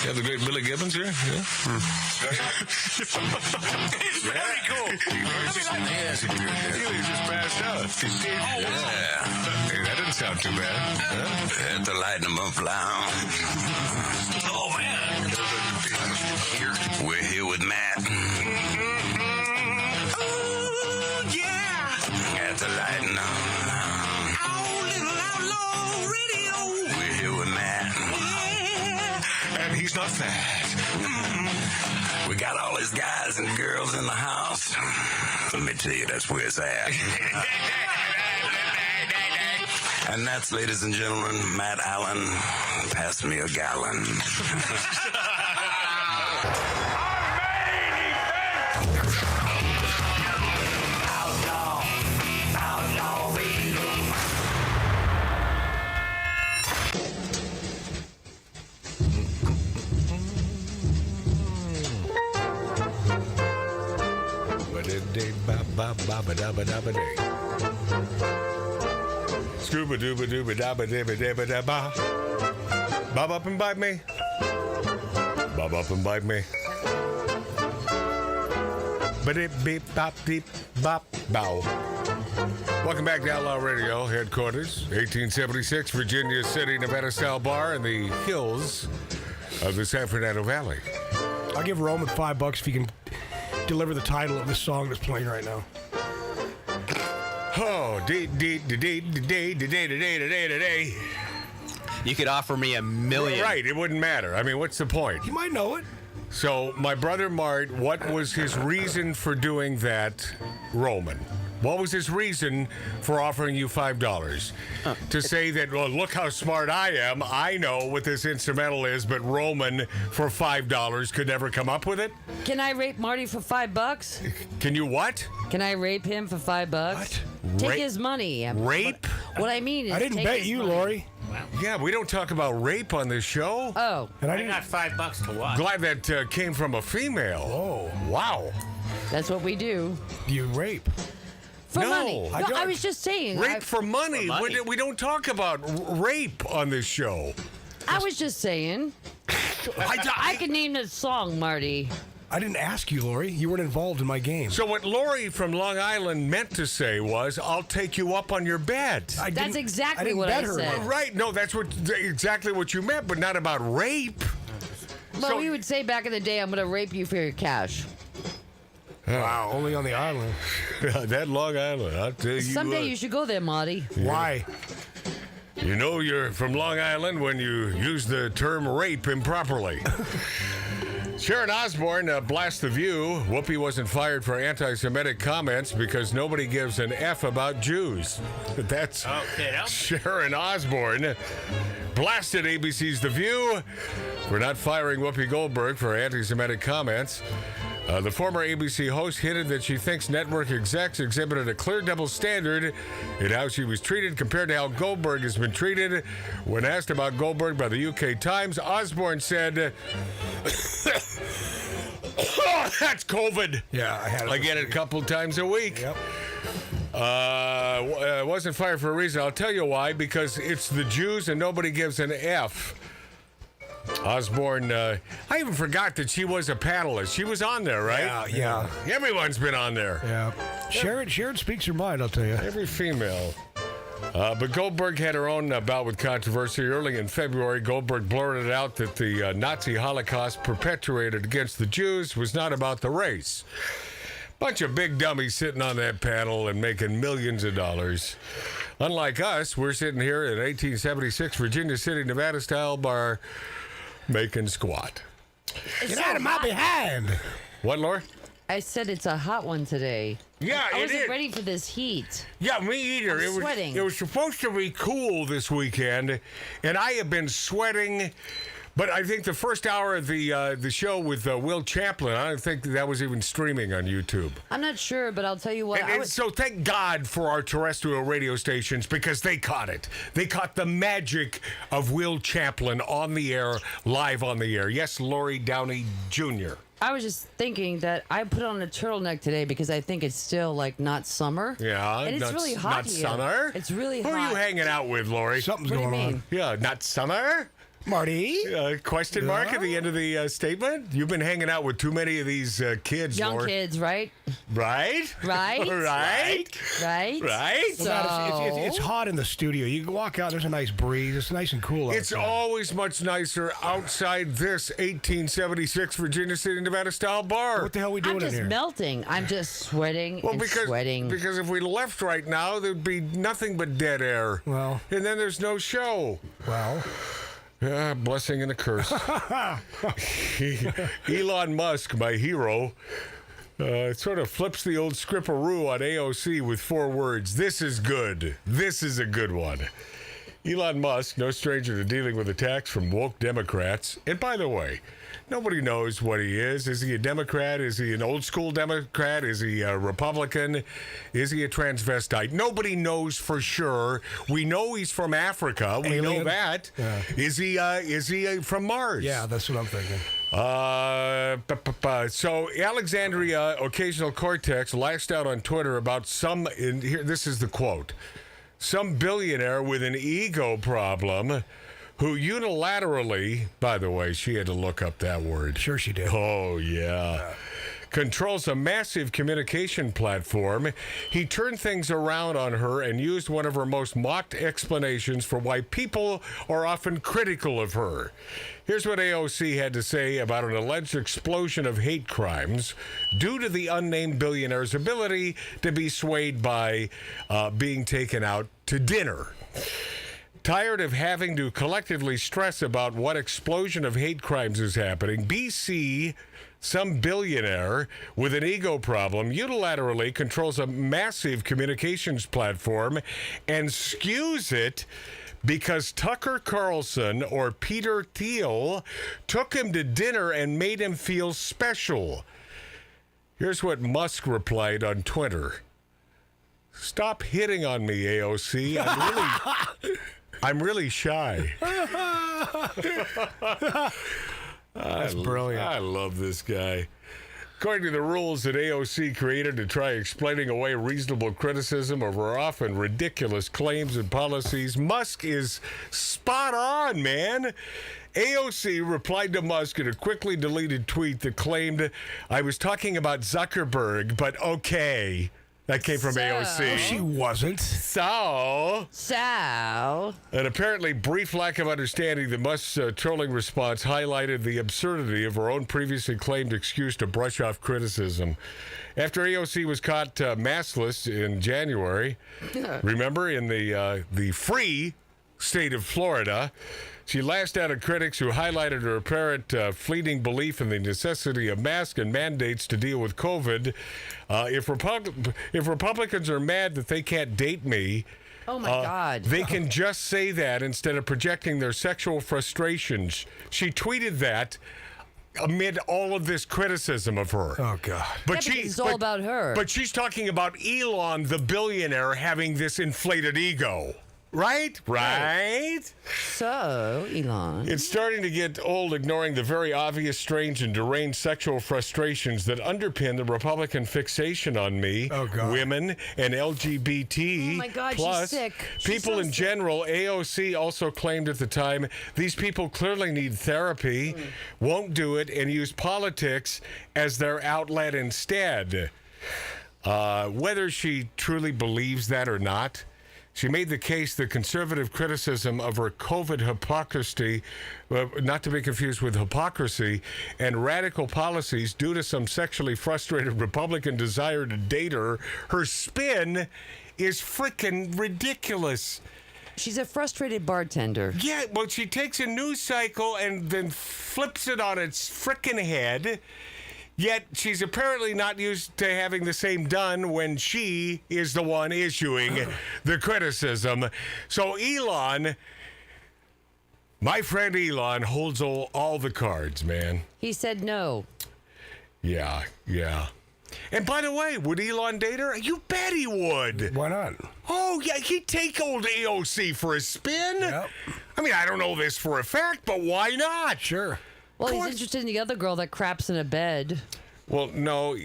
You have the great Billy Gibbons here? Yeah. It's very cool. He just passed out. Oh, wow. Hey, that didn't sound too bad. At the Light 'em Up Lounge. Oh, man. We're here with Matt. Oh, yeah. At the Light 'em Up Lounge. Oh, little Outlaw Radio. We're here with Matt. Yeah. And he's not fat. We got all these guys and girls in the house. Let me tell you, that's where it's at. And that's, ladies and gentlemen, Matt Allen. Pass me a gallon. Outlaw Radio. Scuba dooba dooba dabba dabba dabba dabba. Bob up and bite me. Bob up and bite me. Ba-dip beep bop deep bop bow. Welcome back to Outlaw Radio headquarters, 1876 Virginia City, Nevada style bar in the hills of the San Fernando Valley. I'll give Roman $5 if he can deliver the title of this song that's playing right now. Oh, day. You could offer me $1 million. Right, it wouldn't matter. I mean, what's the point? You might know it. So, my brother Mart, what was his reason for doing that, Roman? What was his reason for offering you $5? To say that, well, look how smart I am. I know what this instrumental is, but Roman, for $5, could never come up with it? Can I rape Marty for $5? Can you what? Can I rape him for $5? What? Take his money. Rape? What I mean is, I didn't take bet his you, money. Lori. Yeah, we don't talk about rape on this show. Oh. And I got $5 to what? Glad that came from a female. Oh. Wow. That's what we do. You rape. For No, money. I No, don't. I was just saying. Rape for money. We don't talk about rape on this show. I was just saying. I can name the song, Marty. I didn't ask you, Lori. You weren't involved in my game. So what Lori from Long Island meant to say was, "I'll take you up on your bed." That's exactly what I said. Right? No, that's exactly what you meant, but not about rape. Well, we would say back in the day, "I'm going to rape you for your cash." Wow, only on the island. That Long Island, I'll tell you. Someday you should go there, Marty. Why? You know you're from Long Island when you use the term rape improperly. Sharon Osbourne blast the View. Whoopi wasn't fired for anti-Semitic comments because nobody gives an F about Jews. That's Sharon Osbourne. Blasted ABC's The View for not firing Whoopi Goldberg for anti-Semitic comments. The former ABC host hinted that she thinks network execs exhibited a clear double standard in how she was treated compared to how Goldberg has been treated. When asked about Goldberg by the UK Times, Osbourne said, oh, that's COVID. Yeah, I get it a couple times a week. Yep. Wasn't fired for a reason. I'll tell you why. Because it's the Jews and nobody gives an F. Osbourne, I even forgot that she was a panelist. She was on there, right? Yeah. Everyone's been on there. Yeah. Sharon speaks her mind, I'll tell you. Every female. But Goldberg had her own bout with controversy. Early in February, Goldberg blurted out that the Nazi Holocaust perpetuated against the Jews was not about the race. Bunch of big dummies sitting on that panel and making millions of dollars. Unlike us, we're sitting here at 1876 Virginia City, Nevada style bar making squat. Get out of my behind. What, Laura? I said it's a hot one today. Yeah, I it wasn't is. ready for this heat. Yeah, me either. I'm sweating. It was supposed to be cool this weekend, and I have been sweating But I think the first hour of the show with Will Champlin, I don't think that was even streaming on YouTube. I'm not sure, but I'll tell you what. So thank God for our terrestrial radio stations because they caught it. They caught the magic of Will Champlin on the air, live on the air. Yes, Lori Downey Jr. I was just thinking that I put on a turtleneck today because I think it's still like not summer. Yeah, and it's really hot not here. summer. It's really Who hot. are you hanging out with, Lori? Something's What do you going on. mean? Yeah, not summer. Marty? Question mark at the end of the statement? You've been hanging out with too many of these kids, Young Lori. kids, right? Right? Right? Right? Right? Right? So, Well, it's hot in the studio. You can walk out. There's a nice breeze. It's nice and cool It's outside. always much nicer outside this 1876 Virginia City, Nevada style bar. What the hell are we doing I'm in just here? melting. I'm just sweating and sweating. Because if we left right now, there'd be nothing but dead air. Well. And then there's no show. Well. Yeah, blessing and a curse. Elon Musk, my hero, sort of flips the old scripperoo on AOC with 4 words. This is good. This is a good one. Elon Musk, no stranger to dealing with attacks from woke Democrats. And by the way, nobody knows what he is. Is he a Democrat? Is he an old school Democrat? Is he a Republican? Is he a transvestite? Nobody knows for sure. We know he's from Africa. We know Alien? that. Yeah. Is he from Mars? Yeah, that's what I'm thinking. So Alexandria Occasional Cortex lashed out on Twitter about this is the quote. Some billionaire with an ego problem who unilaterally, by the way, she had to look up that word. Sure she did. Oh, yeah. Controls a massive communication platform. He turned things around on her and used one of her most mocked explanations for why people are often critical of her. Here's what AOC had to say about an alleged explosion of hate crimes due to the unnamed billionaire's ability to be swayed by being taken out to dinner. Tired of having to collectively stress about what explosion of hate crimes is happening, BC, some billionaire with an ego problem, unilaterally controls a massive communications platform and skews it because Tucker Carlson or Peter Thiel took him to dinner and made him feel special. Here's what Musk replied on Twitter. Stop hitting on me, AOC. I'm really shy. That's brilliant. I love this guy. According to the rules that AOC created to try explaining away reasonable criticism of her often ridiculous claims and policies, Musk is spot on, man. AOC replied to Musk in a quickly deleted tweet that claimed, I was talking about Zuckerberg, but okay. That came from AOC. She wasn't. So. An apparently brief lack of understanding, the Musk's trolling response highlighted the absurdity of her own previously claimed excuse to brush off criticism. After AOC was caught maskless in January, remember, in the free state of Florida, she lashed out at critics who highlighted her apparent fleeting belief in the necessity of masks and mandates to deal with COVID. If Republicans are mad that they can't date me, oh my God, they can just say that instead of projecting their sexual frustrations. She tweeted that amid all of this criticism of her. Oh God! But it's all about her. But she's talking about Elon, the billionaire, having this inflated ego. Right? So, Elon. It's starting to get old ignoring the very obvious, strange, and deranged sexual frustrations that underpin the Republican fixation on me, women, and LGBT. Oh my God, plus she's sick. People in general. AOC also claimed at the time these people clearly need therapy, won't do it, and use politics as their outlet instead. Whether she truly believes that or not, she made the case that conservative criticism of her COVID hypocrisy, not to be confused with hypocrisy, and radical policies due to some sexually frustrated Republican desire to date her spin is frickin' ridiculous. She's a frustrated bartender. Yeah, well, she takes a news cycle and then flips it on its frickin' head. Yet she's apparently not used to having the same done when she is the one issuing the criticism. So Elon, My friend Elon holds all the cards, man. He said no. Yeah. And by the way, would Elon date her? You bet he would. Why not? Oh, yeah, he'd take old AOC for a spin. Yep. I mean, I don't know this for a fact, but why not? Sure. Well, he's interested in the other girl that craps in a bed. Well, no,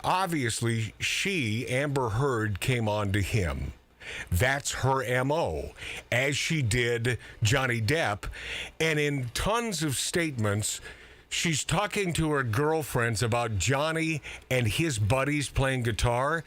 obviously, Amber Heard, came on to him. That's her MO, as she did Johnny Depp. And in tons of statements, she's talking to her girlfriends about Johnny and his buddies playing guitar.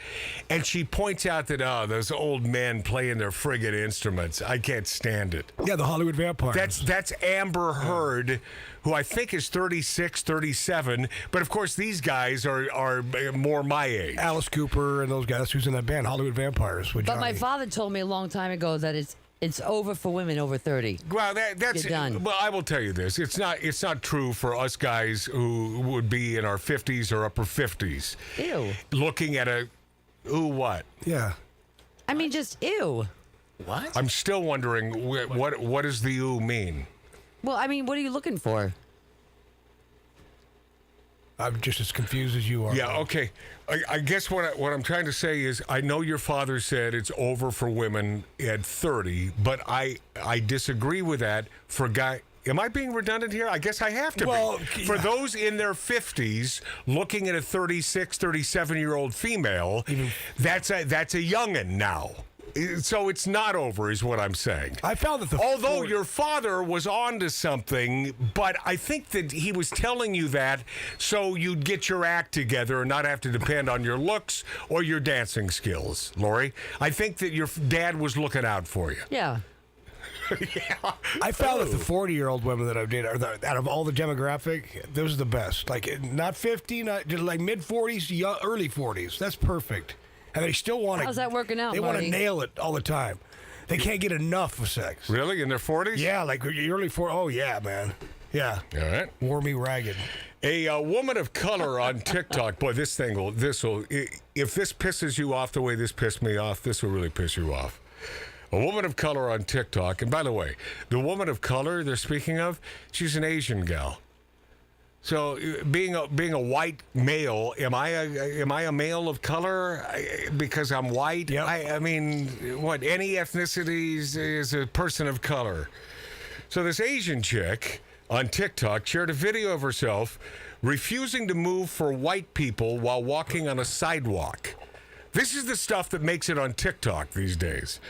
And she points out that, those old men playing their friggin' instruments. I can't stand it. Yeah, the Hollywood vampires. That's Amber Heard, who I think is 36, 37. But, of course, these guys are more my age. Alice Cooper and those guys who's in that band, Hollywood Vampires. With But Johnny. my father told me a long time ago that it's over for women over 30. Well, that's You're done. Well, I will tell you this: it's not true for us guys who would be in our 50s or upper 50s. Ew. Looking at what? Yeah. I mean, just ew. What? I'm still wondering what does the ooh mean? Well, I mean, what are you looking for? I'm just as confused as you are. Yeah, okay. I guess what I'm trying to say is I know your father said it's over for women at 30, but I disagree with that for guy. Am I being redundant here? I guess I have to be. For those in their 50s looking at a 36, 37-year-old female, that's a youngin' now. So it's not over, is what I'm saying. I found that although your father was on to something, but I think that he was telling you that so you'd get your act together and not have to depend on your looks or your dancing skills, Lori. I think that your dad was looking out for you. Yeah. Yeah. I found that the 40-year-old women that I've dated, out of all the demographic, those are the best. Like, not 50, not just like mid-40s, early 40s. That's perfect. And they still want to. How's that working out, They want to Marty? nail it all the time. They can't get enough of sex. Really? In their 40s? Yeah, like early 40s. Oh, yeah, man. Yeah. All right. Wore me ragged. A woman of color on TikTok. Boy, this will. If this pisses you off the way this pissed me off, this will really piss you off. A woman of color on TikTok. And by the way, the woman of color they're speaking of, she's an Asian gal. So, being a white male, am I a male of color because I'm white? Yep. I mean, what? Any ethnicity is a person of color. So this Asian chick on TikTok shared a video of herself refusing to move for white people while walking on a sidewalk. This is the stuff that makes it on TikTok these days.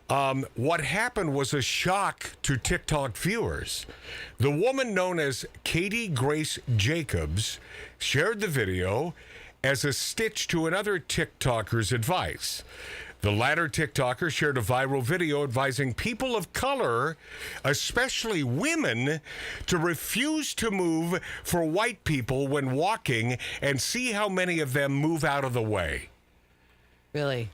What happened was a shock to TikTok viewers. The woman known as Katie Grace Jacobs shared the video as a stitch to another TikToker's advice. The latter TikToker shared a viral video advising people of color, especially women, to refuse to move for white people when walking and see how many of them move out of the way. Really?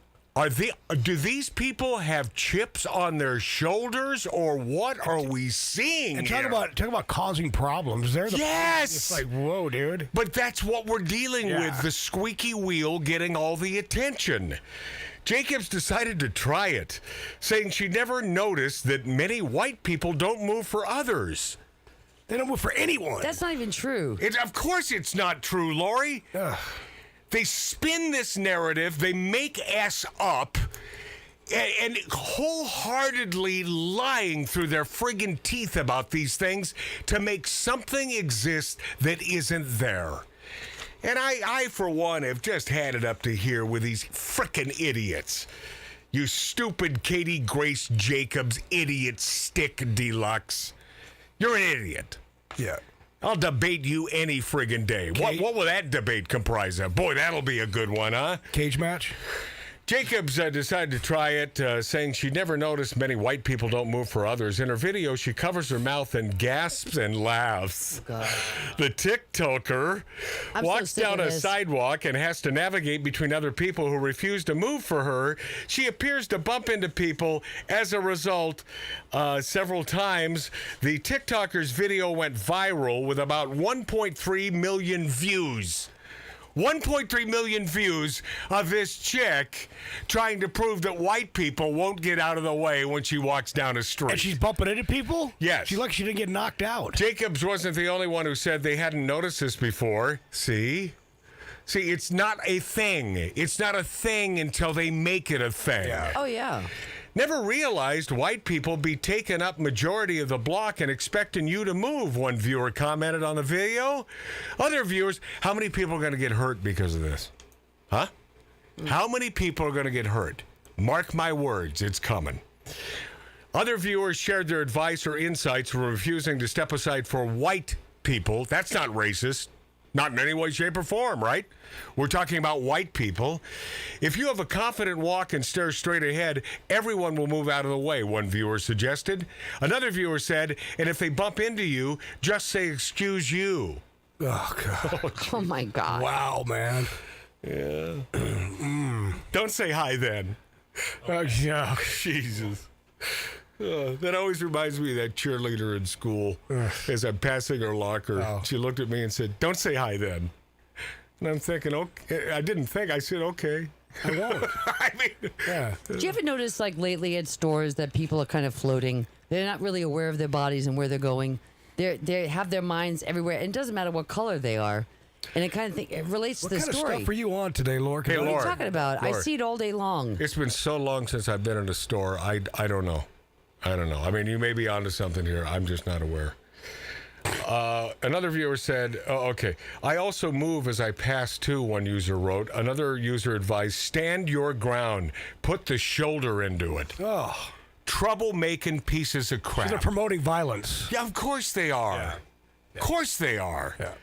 Do these people have chips on their shoulders, or what are we seeing? And here? talk about causing problems. They're the Yes! It's like, whoa, dude. But that's what we're dealing with, the squeaky wheel getting all the attention. Jacobs decided to try it, saying she never noticed that many white people don't move for others. They don't move for anyone. That's not even true. Of course it's not true, Lori. They spin this narrative, they make S up, and wholeheartedly lying through their friggin' teeth about these things to make something exist that isn't there. And I, for one, have just had it up to here with these frickin' idiots. You stupid Katie Grace Jacobs idiot stick deluxe. You're an idiot. Yeah. I'll debate you any friggin' day. What will that debate comprise of? Boy, that'll be a good one, huh? Cage match? Jacobs decided to try it, saying she never noticed many white people don't move for others. In her video, she covers her mouth and gasps and laughs. God. The TikToker walks sick down of a this. sidewalk and has to navigate between other people who refuse to move for her. She appears to bump into people. As a result, several times, the TikToker's video went viral with about 1.3 million views. 1.3 million views of this chick trying to prove that white people won't get out of the way when she walks down a street. And she's bumping into people? Yes. She's like she didn't get knocked out. Jacobs wasn't the only one who said they hadn't noticed this before. See, it's not a thing. It's not a thing until they make it a thing. Yeah. Oh, yeah. Never realized white people be taking up majority of the block and expecting you to move, one viewer commented on the video. Other viewers, how many people are going to get hurt because of this? Huh? How many people are going to get hurt? Mark my words, it's coming. Other viewers shared their advice or insights for refusing to step aside for white people. That's not racist. Not in any way, shape, or form, right? We're talking about white people. If you have a confident walk and stare straight ahead, everyone will move out of the way, one viewer suggested. Another viewer said, and if they bump into you, just say, excuse you. Oh, God. Oh, my God. Wow, man. Yeah. Don't say hi then. Yeah. Jesus. That always reminds me of that cheerleader in school. As I'm passing her locker, she looked at me and said, don't say hi then. And I'm thinking, okay. I didn't think. I said, okay. I won't. I mean, Yeah. Do you ever notice, like, lately at stores that people are kind of floating? They're not really aware of their bodies and where they're going. They have their minds everywhere. And it doesn't matter what color they are. And it kind of it relates to the What kind story. of stuff are you on today, Lord? Hey, What are you Lord. talking about? I Lord. see it all day long. It's been so long since I've been in a store. I don't know. I don't know. I mean, you may be onto something here. I'm just not aware. Another viewer said, okay, I also move as I pass too, one user wrote. Another user advised, stand your ground. Put the shoulder into it. Oh. Troublemaking pieces of crap. So they're promoting violence. Yeah, of course they are. Yeah. Of course they are. Yeah.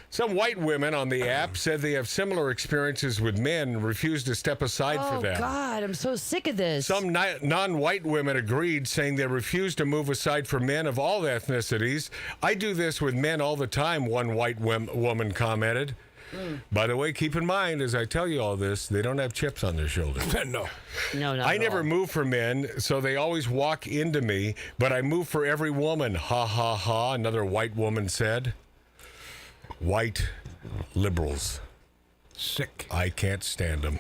Some white women on the app said they have similar experiences with men and refuse to step aside for Oh, them. God, I'm so sick of this. Some non-white women agreed, saying they refuse to move aside for men of all ethnicities. I do this with men all the time, one white woman commented. By the way, keep in mind, as I tell you all this, they don't have chips on their shoulders. No. No, not I at never all. move for men, so they always walk into me, but I move for every woman. Ha, ha, ha, another white woman said. White liberals. Sick. I can't stand them.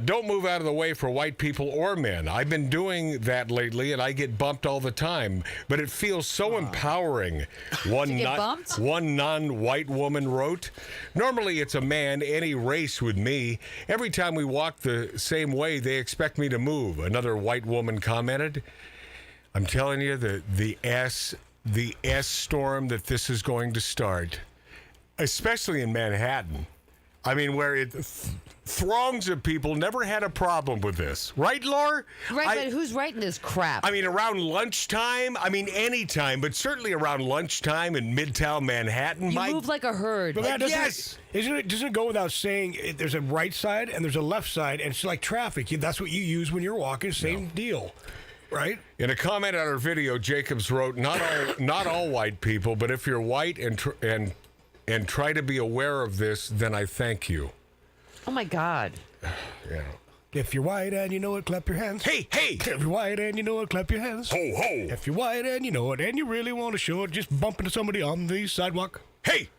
Don't move out of the way for white people or men. I've been doing that lately, and I get bumped all the time. But it feels so empowering. One non-white woman wrote, normally it's a man, any race with me. Every time we walk the same way, they expect me to move. Another white woman commented. I'm telling you, the S storm that this is going to start, especially in Manhattan. I mean, where throngs of people never had a problem with this. Right, Laura? Right, but who's writing this crap? I mean, around lunchtime? I mean, any time, but certainly around lunchtime in Midtown Manhattan. You move like a herd. But that doesn't, yes. Doesn't it go without saying there's a right side and there's a left side, and it's like traffic. That's what you use when you're walking. Same deal. Right? In a comment on our video, Jacobs wrote, not all white people, but if you're white and try to be aware of this, then I thank you. Oh, my God. Yeah. If you're white and you know it, clap your hands. Hey! If you're white and you know it, clap your hands. Ho, ho! If you're white and you know it, and you really want to show it, just bump into somebody on the sidewalk. Hey!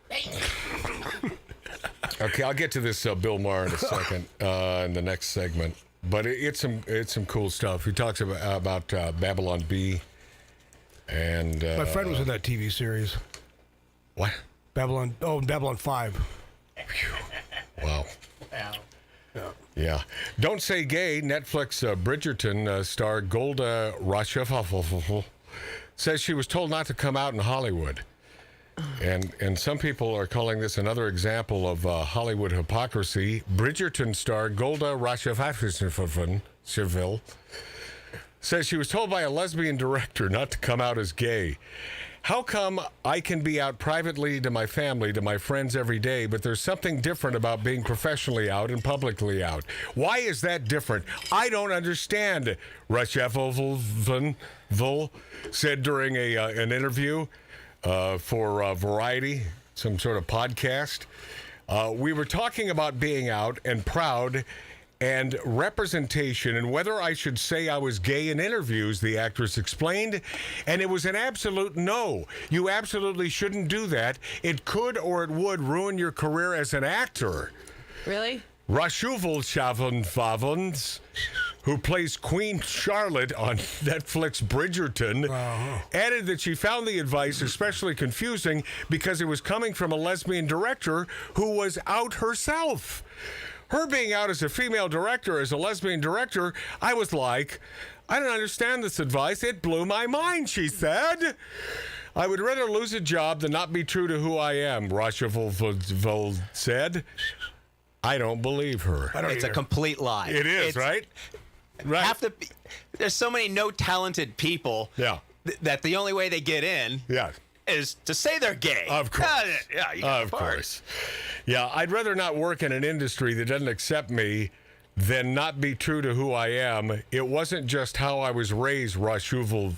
Okay, I'll get to this Bill Maher in a second in the next segment. But it's some cool stuff. He talks about Babylon Bee, and My friend was in that TV series. What? Babylon 5. Wow. Yeah. Don't Say Gay, Netflix Bridgerton star Golda Meir says she was told not to come out in Hollywood. And some people are calling this another example of Hollywood hypocrisy. Bridgerton star Golda Meir says she was told by a lesbian director not to come out as gay. How come I can be out privately to my family, to my friends every day, but there's something different about being professionally out and publicly out? Why is that different? I don't understand, Meir said during an interview for Variety, some sort of podcast. We were talking about being out and proud, and representation and whether I should say I was gay in interviews, the actress explained, and it was an absolute no. You absolutely shouldn't do that. It could or it would ruin your career as an actor. Really? Rashuval Shavon, who plays Queen Charlotte on Netflix Bridgerton, added that she found the advice especially confusing because it was coming from a lesbian director who was out herself. Her being out as a female director, as a lesbian director, I was like, I don't understand this advice. It blew my mind, she said. I would rather lose a job than not be true to who I am, Rashuval said. I don't believe her. It's a complete lie. It is, right? Right. There's so many no talented people that the only way they get in is to say they're gay. Of course. Yeah, you got of course. Yeah, I'd rather not work in an industry that doesn't accept me than not be true to who I am. It wasn't just how I was raised, Rashuval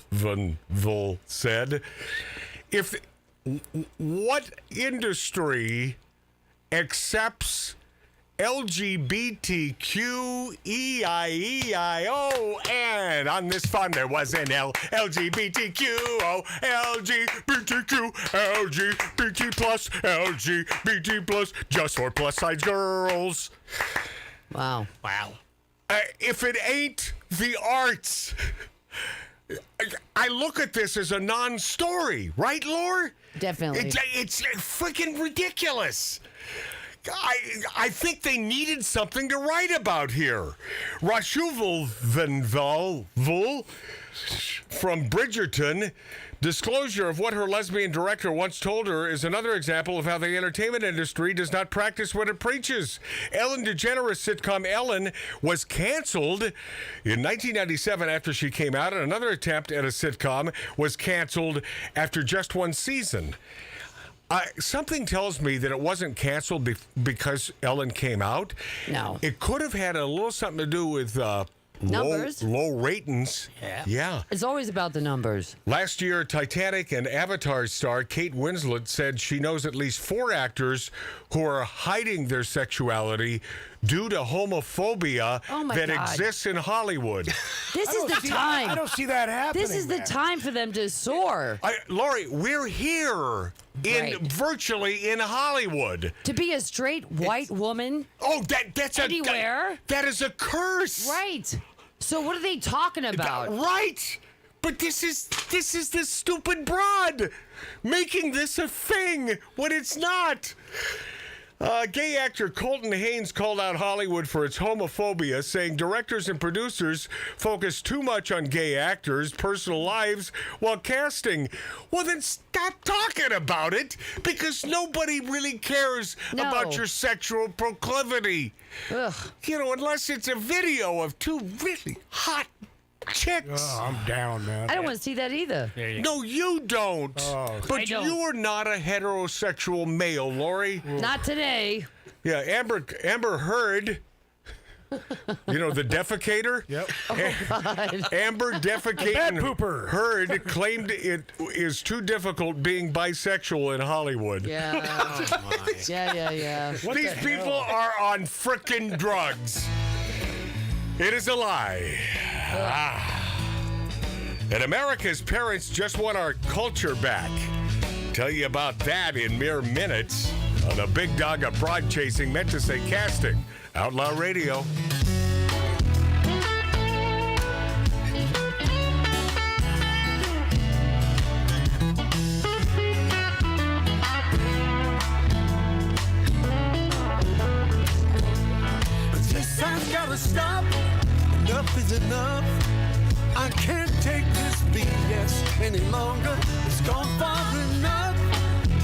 said. What industry accepts LGBTQEIEIO, on this fun there was an LGBTQ, LGBT plus, just for plus size girls. Wow. If it ain't the arts, I look at this as a non-story, right, Lore? Definitely. It's freaking ridiculous. I think they needed something to write about here. Rashuval from Bridgerton, disclosure of what her lesbian director once told her is another example of how the entertainment industry does not practice what it preaches. Ellen DeGeneres' sitcom Ellen was canceled in 1997 after she came out, and another attempt at a sitcom was canceled after just one season. Something tells me that it wasn't canceled because Ellen came out. No. It could have had a little something to do with numbers. Low ratings. Yeah. It's always about the numbers. Last year, Titanic and Avatar star Kate Winslet said she knows at least 4 actors who are hiding their sexuality due to homophobia that exists in Hollywood. This is the time. I don't see that happening. This is the time for them to soar. Laurie, we're here virtually in Hollywood. To be a straight white woman. Oh, that's anywhere. That is a curse. Right. So what are they talking about? Right. But this is this stupid broad making this a thing when it's not. Gay actor Colton Haynes called out Hollywood for its homophobia, saying directors and producers focus too much on gay actors' personal lives while casting. Well, then stop talking about it, because nobody really cares about your sexual proclivity. Ugh. You know, unless it's a video of 2 really hot chicks. Oh, I'm down, man. I don't want to see that either. No, you don't. But you are not a heterosexual male, Lori. Not today. Yeah, Amber Heard. You know, the defecator? Yep. Amber defecating Bad pooper. Heard claimed it is too difficult being bisexual in Hollywood. Yeah. Yeah. These people are on frickin' drugs. It is a lie. And America's parents just want our culture back. Tell you about that in mere minutes on a big dog of broad chasing, meant to say casting. Outlaw Radio. This time's gotta stop. Enough is enough. I can't take this BS any longer. It's gone far enough.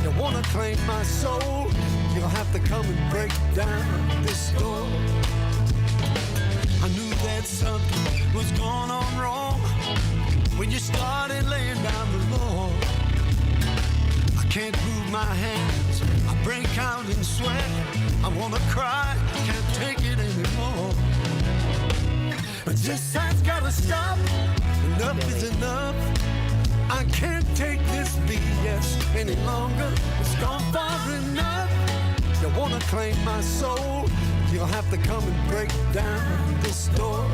You wanna claim my soul? You'll have to come and break down this door. I knew that something was going on wrong when you started laying down the law. I can't move my hands. I break out in sweat. I wanna cry. Can't take it anymore. But this time's gotta stop. Enough is enough. I can't take this BS any longer. It's gone far enough. You wanna claim my soul, you'll have to come and break down this door.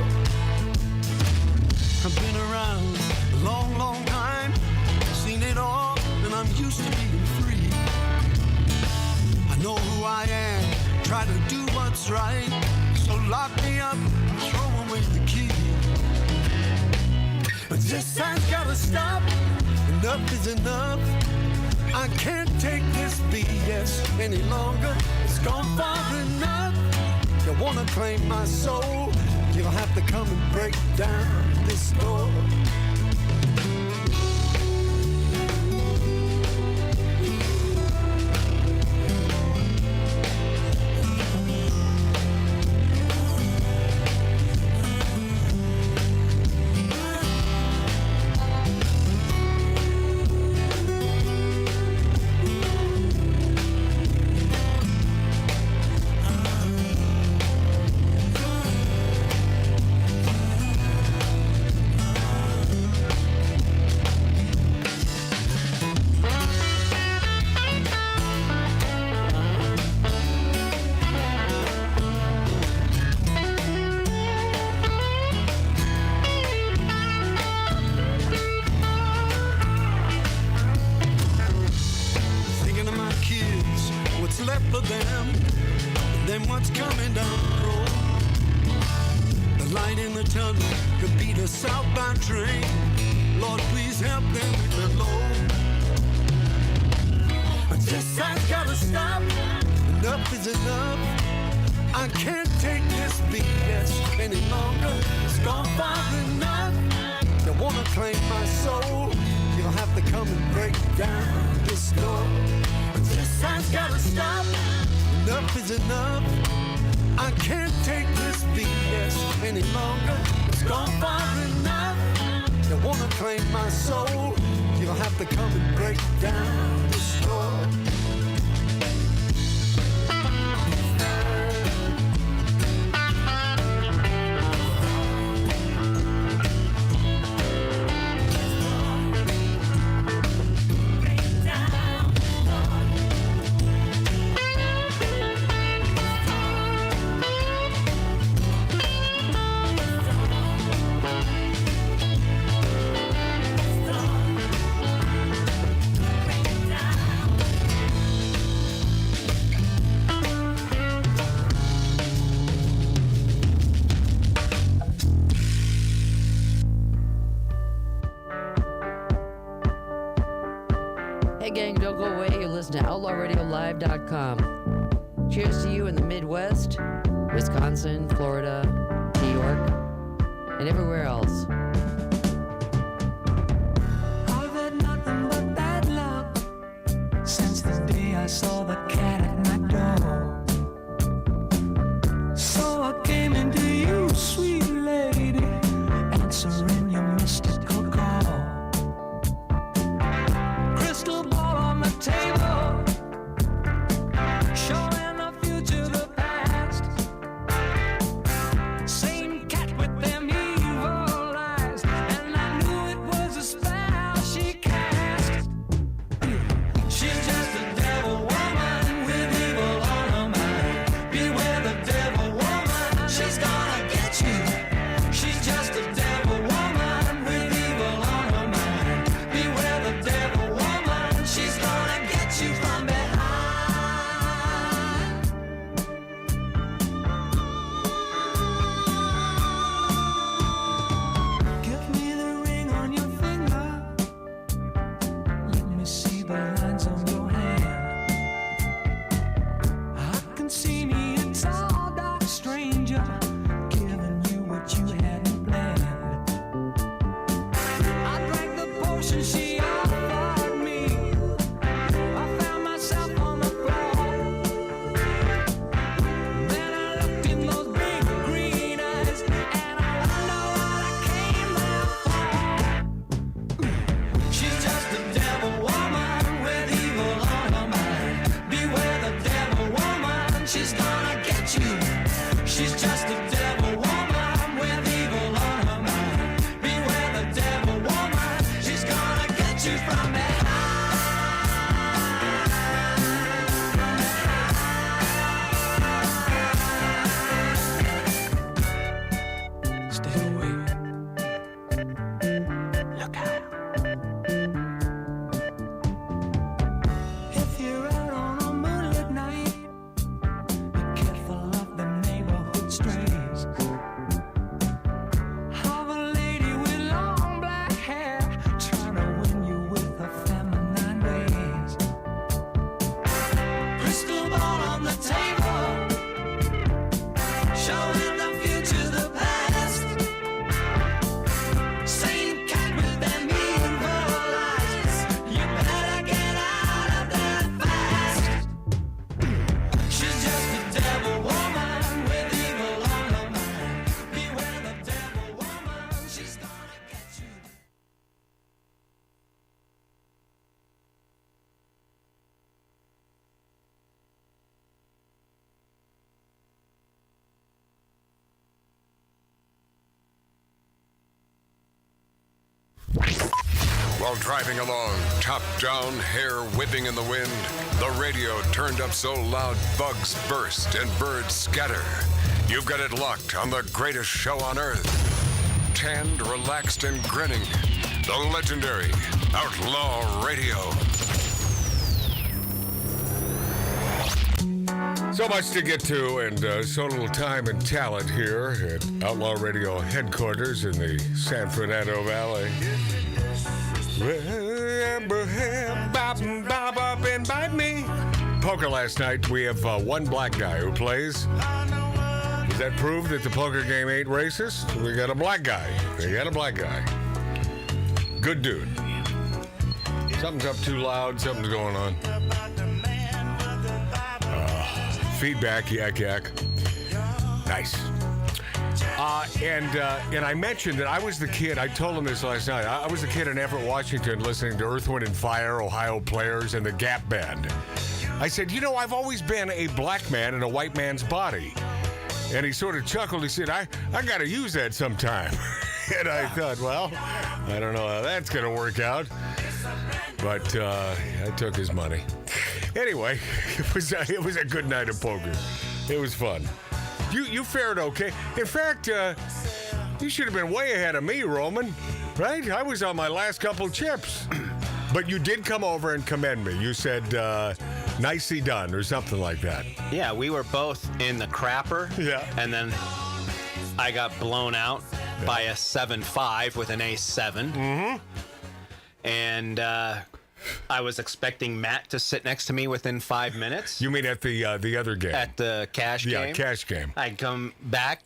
I've been around a long, long time, seen it all, and I'm used to being free. I know who I am, try to do what's right, so lock me up, throw away the key. But this time's gotta stop, enough is enough. I can't take this BS any longer, it's gone far enough. You wanna claim my soul, you'll have to come and break down this door. Hey gang, don't go away. You listen to OutlawRadioLive.com. Cheers to you in the Midwest, Wisconsin, Florida, New York, and everywhere else. I've had nothing but bad luck since the day I saw the cat at my door. So I came into you, sweet lady, answering your mystical call. Crystal ball on the table, showing the future, the past. Same cat with them evil eyes, and I knew it was a spell she cast. She's just a devil woman with evil on her mind. Beware the devil woman, she's gonna get you. She's just a devil woman with evil on her mind. Beware the devil woman, she's gonna get you from behind. Give me the ring on your finger. Let me see the lines on your hand. I can see me a tall, dark stranger giving you what you hadn't planned. I drank the potion she offered me. I found myself on the floor. Then I looked in those big green eyes, and I wonder what I came there for. She's just a devil woman with evil on her mind. Beware the devil woman, she's gonna get you. She's just a devil woman with evil on her mind. Beware the devil woman, she's gonna get you from behind. strings. Of a lady with long black hair, trying to win you with her feminine ways. Crystal ball on the table, showing the future, the past. Same cat with them evil eyes. You better get out of there fast. She's just a devil woman with evil on her mind. Beware the devil woman, she's gonna get you. While driving along, top down, hair whipping in the wind, the radio turned up so loud bugs burst and birds scatter. You've got it locked on the greatest show on earth. Tanned, relaxed, and grinning. The legendary Outlaw Radio. So much to get to, and so little time and talent here at Outlaw Radio headquarters in the San Fernando Valley. Remember him, bop and bop up and bite me. Poker last night, we have one black guy who plays. Does that prove that the poker game ain't racist? We got a black guy. We got a black guy. Good dude. Something's up too loud, something's going on. Feedback, yak yak. Nice. And I mentioned that I was the kid, I told him this last night, I was the kid in Everett, Washington, listening to Earth, Wind, and Fire, Ohio Players, and the Gap Band. I said, you know, I've always been a black man in a white man's body. And he sort of chuckled. He said, I got to use that sometime. And I thought, well, I don't know how that's going to work out. But I took his money. Anyway, it was a good night of poker. It was fun. You fared okay. In fact, you should have been way ahead of me, Roman. Right? I was on my last couple chips. But you did come over and commend me. You said, nicely done, or something like that. Yeah, we were both in the crapper. Yeah. And then I got blown out by a 7-5 with an ace-7. Mm-hmm. And I was expecting Matt to sit next to me within 5 minutes. You mean at the other game? At the cash game? Yeah, cash game. I come back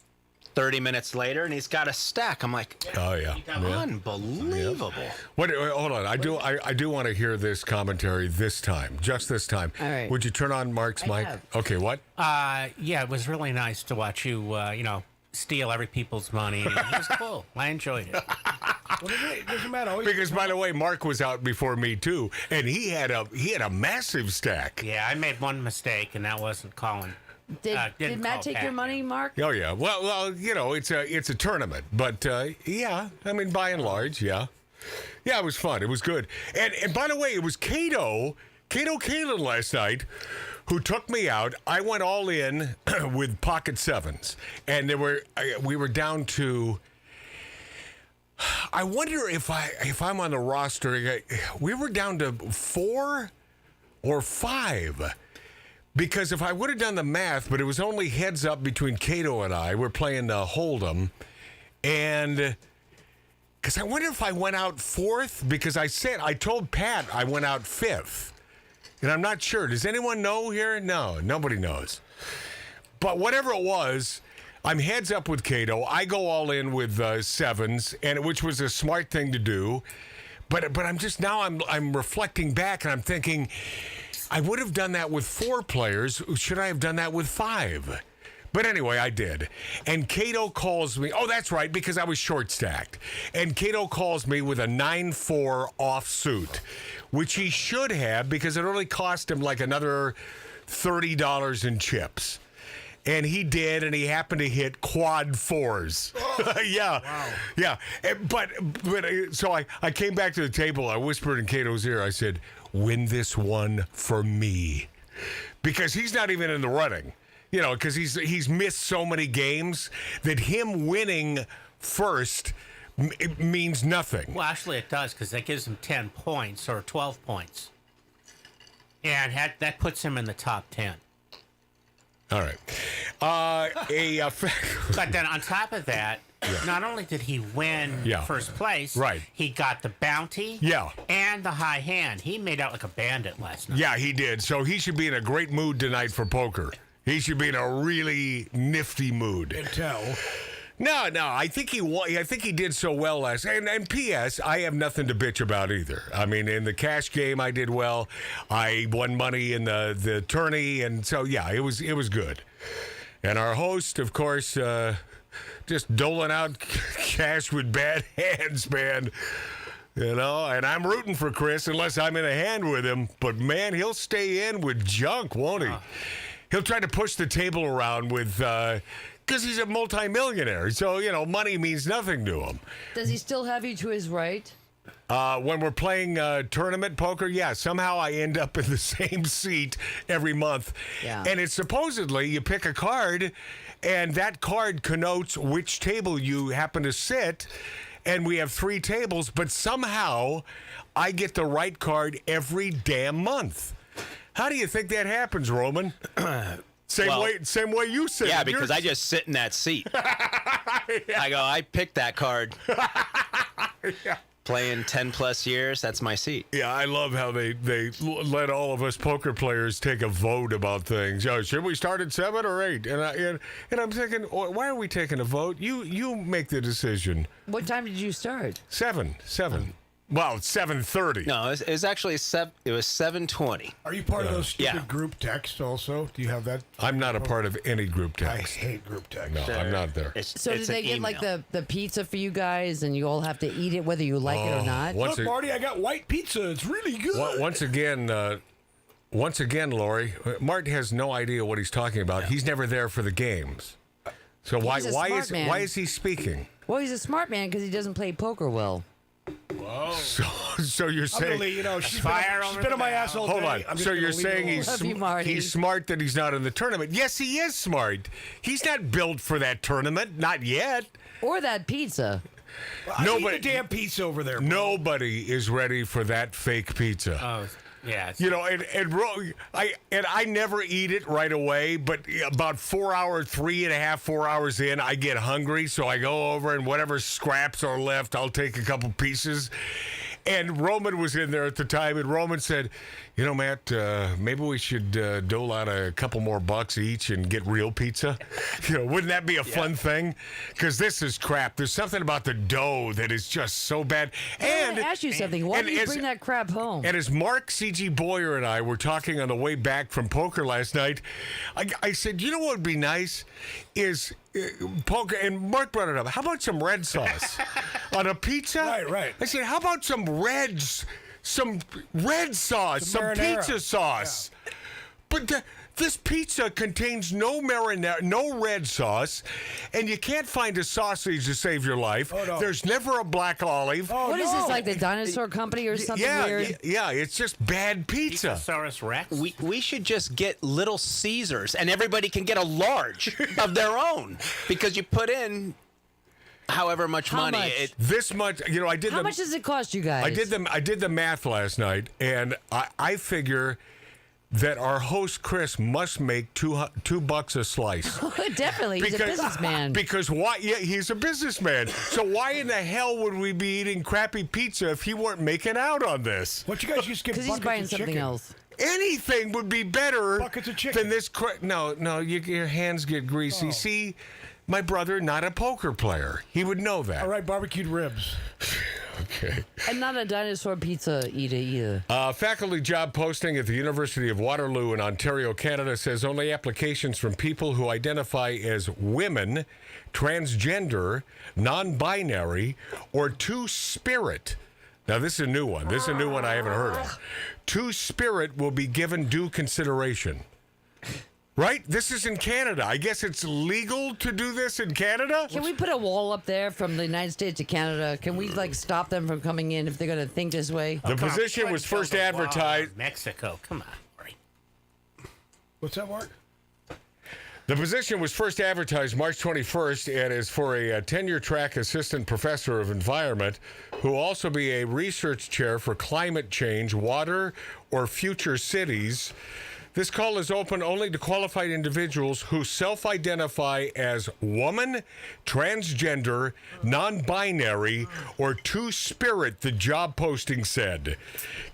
30 minutes later, and he's got a stack. I'm like, oh, yeah. Unbelievable. Yeah. Wait, hold on. I do want to hear this commentary this time, just this time. All right. Would you turn on Mark's mic? Okay, what? Yeah, it was really nice to watch you, steal every people's money. It was cool. I enjoyed it. Well, it doesn't matter. Because, by the way, Mark was out before me, too, and he had a massive stack. Yeah, I made one mistake, and that wasn't calling. Did Matt take your money, Mark? Oh, yeah. Well, it's a tournament. But, yeah, I mean, by and large, yeah. Yeah, it was fun. It was good. And by the way, it was Cato Kalin last night, who took me out. I went all in with pocket sevens. And we were down to... I wonder if I'm on the roster. We were down to 4 or 5. Because if I would have done the math, but it was only heads up between Cato and I. We're playing Hold'em. And because I wonder if I went out 4th. Because I told Pat I went out 5th. And I'm not sure. Does anyone know here? No, nobody knows. But whatever it was, I'm heads up with Cato. I go all in with sevens, which was a smart thing to do. But I'm just now I'm reflecting back and I'm thinking, I would have done that with 4 players. Should I have done that with 5? But anyway, I did. And Cato calls me. Oh, that's right, because I was short stacked. And Cato calls me with a 9-4 offsuit, which he should have because it only cost him like another $30 in chips. And he did, and he happened to hit quad 4s. Oh, yeah. Wow. Yeah. But so I came back to the table. I whispered in Cato's ear. I said, win this one for me. Because he's not even in the running. You know, because he's missed so many games that him winning first it means nothing. Well, actually it does, because that gives him 10 points or 12 points. And that puts him in the top 10. All right. But then on top of that, not only did he win first place, he got the bounty and the high hand. He made out like a bandit last night. Yeah, he did. So he should be in a great mood tonight for poker. He should be in a really nifty mood. No, I think I think he did so well last. And P.S. I have nothing to bitch about either. I mean, in the cash game, I did well. I won money in the tourney, and so it was good. And our host, of course, just doling out cash with bad hands, man. You know, and I'm rooting for Chris unless I'm in a hand with him. But man, he'll stay in with junk, won't he? He'll try to push the table around with. Because he's a multimillionaire, so, money means nothing to him. Does he still have you to his right? When we're playing tournament poker, somehow I end up in the same seat every month. Yeah. And it's supposedly you pick a card, and that card connotes which table you happen to sit. And we have 3 tables, but somehow I get the right card every damn month. How do you think that happens, Roman? Same way you sit. Yeah, because I just sit in that seat. I picked that card. Playing 10 plus years, that's my seat. Yeah, I love how they let all of us poker players take a vote about things. Should we start at 7 or 8? And I'm thinking, why are we taking a vote? You make the decision. What time did you start? 7. Well, it's 7:30. No, it was actually it was 7:20. Are you part of those stupid group texts also? Do you have that? I'm not a part of any group text. I hate group text. No, I'm not there. So did they get like the pizza for you guys, and you all have to eat it whether you like it or not? Look, Marty, I got white pizza. It's really good. Once again, Lori, Martin has no idea what he's talking about. He's never there for the games. So why is he speaking? Well, he's a smart man because he doesn't play poker well. Whoa. So you're saying she's been on my ass all Hold day. on. So you're saying he's smart that he's not in the tournament? Yes, he is smart. He's not built for that tournament, not yet. Or that pizza. Well, eat the damn pizza over there. Bro. Nobody is ready for that fake pizza. Oh. Yeah, and I never eat it right away, but about 3.5, 4 hours in, I get hungry, so I go over and whatever scraps are left, I'll take a couple pieces. And Roman was in there at the time, and Roman said, Matt, maybe we should dole out a couple more bucks each and get real pizza. Wouldn't that be a fun thing? Because this is crap. There's something about the dough that is just so bad. I want to ask you something. Why did you bring that crap home? And as Mark C.G. Boyer and I were talking on the way back from poker last night, I said, what would be nice is poker, and Mark brought it up. How about some red sauce on a pizza? Right. I said, how about some red sauce, some pizza sauce? Yeah. But this pizza contains no marinara, no red sauce, and you can't find a sausage to save your life. Oh, no. There's never a black olive. What is this, like the dinosaur company or something weird? Yeah, it's just bad pizza. Pizzasaurus Rex? We should just get Little Caesars, and everybody can get a large of their own, because you put in however much money. Much? This much, I did. How much does it cost you guys? I did the math last night, and I figure that our host Chris must make $2 a slice. Definitely, he's a businessman. Because why? Yeah, he's a businessman. So why in the hell would we be eating crappy pizza if he weren't making out on this? What you guys just get? Because he's buying something else. Anything would be better buckets of chicken than this. No, your hands get greasy. See, my brother, not a poker player. He would know that. All right, barbecued ribs. Okay. And not a dinosaur pizza eater either. Faculty job posting at the University of Waterloo in Ontario, Canada says only applications from people who identify as women, transgender, non-binary, or two-spirit. Now, this is a new one. This is a new one I haven't heard of. Two-spirit will be given due consideration. Right? This is in Canada. I guess it's legal to do this in Canada? Can we put a wall up there from the United States to Canada? Can we, stop them from coming in if they're going to think this way? The position was first advertised... Mexico. Come on. Right. What's that, Mark? The position was first advertised March 21st and is for a tenure-track assistant professor of environment who will also be a research chair for climate change, water, or future cities. This call is open only to qualified individuals who self-identify as woman, transgender, non-binary, or two-spirit, the job posting said.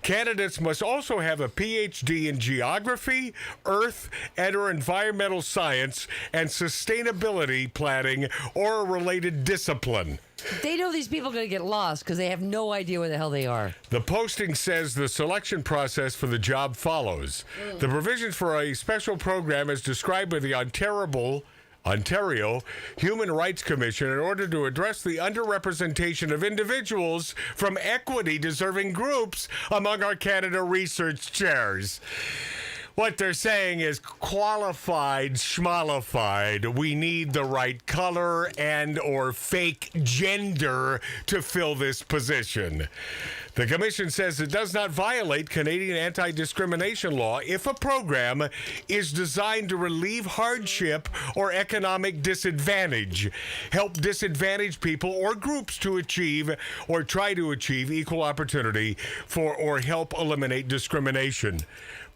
Candidates must also have a PhD in geography, earth, and/or environmental science and sustainability planning or a related discipline. They know these people are going to get lost because they have no idea where the hell they are. The posting says the selection process for the job follows. The provisions for a special program as described by the Ontario Human Rights Commission in order to address the underrepresentation of individuals from equity-deserving groups among our Canada research chairs. What they're saying is qualified, schmalified. We need the right color and or fake gender to fill this position. The commission says it does not violate Canadian anti-discrimination law if a program is designed to relieve hardship or economic disadvantage, help disadvantaged people or groups to achieve or try to achieve equal opportunity for or help eliminate discrimination.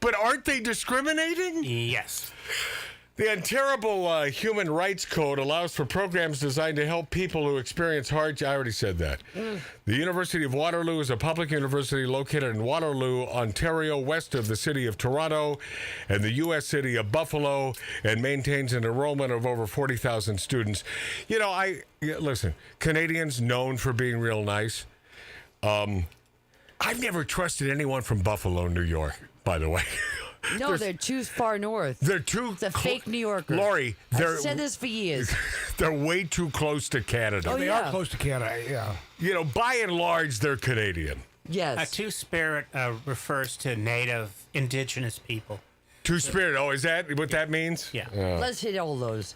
But aren't they discriminating? Yes. The Ontario Human Rights Code allows for programs designed to help people who experience hardship. I already said that. The University of Waterloo is a public university located in Waterloo, Ontario, west of the city of Toronto and the U.S. city of Buffalo, and maintains an enrollment of over 40,000 students. You know, listen, Canadians known for being real nice. I've never trusted anyone from Buffalo, New York, by the way. No, they're too far north. They're too... It's a fake New Yorker. Lori, I've said this for years. They're way too close to Canada. Oh, they are close to Canada, yeah. You know, by and large, they're Canadian. Yes. A two-spirit refers to native, indigenous people. Two-spirit, is that what that means? Yeah. Let's hit all those.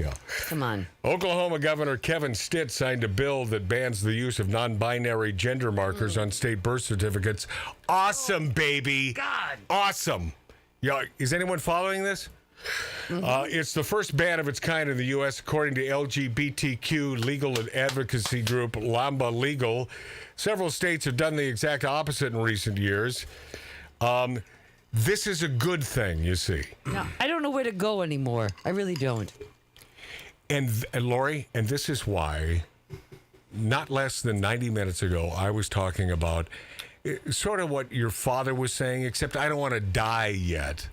Yeah. Come on. Oklahoma Governor Kevin Stitt signed a bill that bans the use of non-binary gender markers on state birth certificates. Awesome, baby. God. Awesome. Yeah, is anyone following this? It's the first ban of its kind in the U.S., according to LGBTQ legal and advocacy group Lamba Legal. Several states have done the exact opposite in recent years. This is a good thing, you see. No, I don't know where to go anymore. I really don't. And Lori, and this is why, not less than 90 minutes ago, I was talking about sort of what your father was saying, except I don't want to die yet.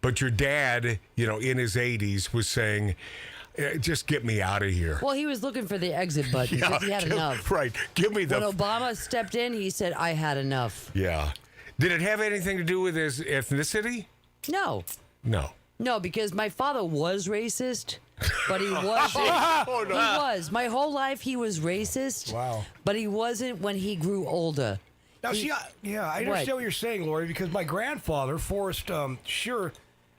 But your dad, in his 80s, was saying, just get me out of here. Well, he was looking for the exit button because he had enough. Right. Give me When Obama stepped in, he said, I had enough. Yeah. Did it have anything to do with his ethnicity? No. No. No, because my father was racist, but he wasn't. Oh, no. He was. My whole life he was racist. Wow. But he wasn't when he grew older. Now, I understand what you're saying, Lori, because my grandfather, Forrest Sure,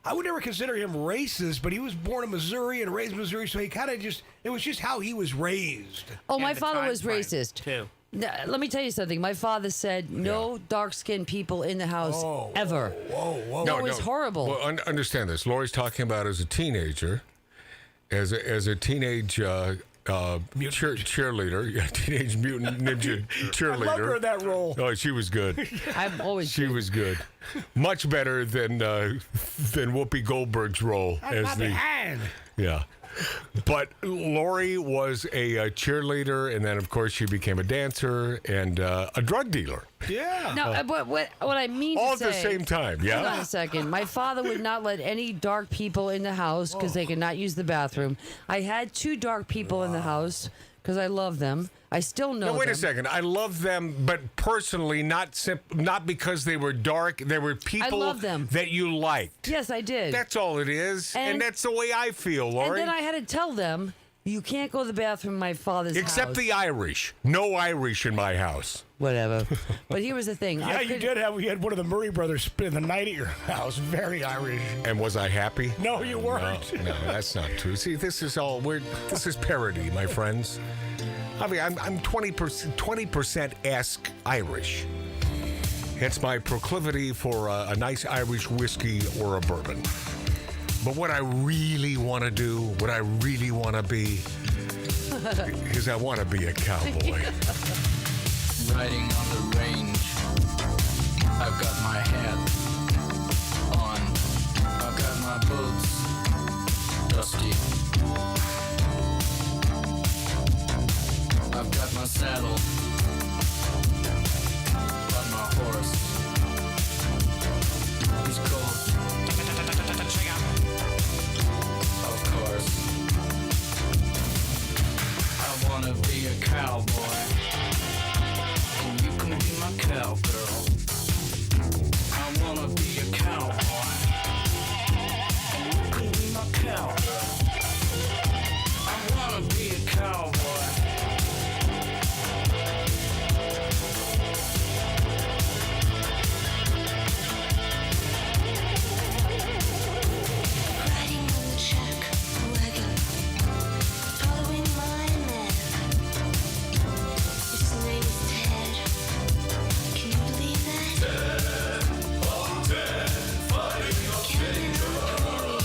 I would never consider him racist, but he was born in Missouri and raised in Missouri, so he kind of it was just how he was raised. Oh, my father was racist. Too. Let me tell you something. My father said no dark-skinned people in the house ever. Whoa. No, it was horrible. Well, understand this. Lori's talking about as a teenager, as a teenage cheerleader, teenage mutant ninja cheerleader. I love her in that role. Oh, she was good. I'm always. She was good. Much better than Whoopi Goldberg's role as the. Yeah. But Lori was a cheerleader, and then, of course, she became a dancer and a drug dealer. Yeah. No, but what I mean all to say... at the same time, yeah? Hold on a second. My father would not let any dark people in the house because they could not use the bathroom. I had 2 dark people in the house because I love them. I still know them. No, wait a second. I love them, but personally, not because they were dark. They were people that you liked. Yes, I did. That's all it is. And that's the way I feel, Lori. And then I had to tell them, you can't go to the bathroom in my father's house. Except the Irish. No Irish in my house. Whatever. But here was the thing. Yeah, we had one of the Murray brothers spend the night at your house. Very Irish. And was I happy? No, you weren't. No, that's not true. See, this is all weird. This is parody, my friends. I mean, I'm 20%-esque Irish. Hence my proclivity for a nice Irish whiskey or a bourbon. But what I really want to do, what I really want to be, is I want to be a cowboy. Riding on the range, I've got my hat on whiskey. I've got my saddle, got my horse. He's cold. Of course. I wanna be a cowboy, and you can be my cowgirl. I wanna be a cowboy, and you can be my cowgirl. I wanna be a cowboy. Riding on the jack wagon, following my man. His name is Ted. Can you believe that? Camping on the prairie.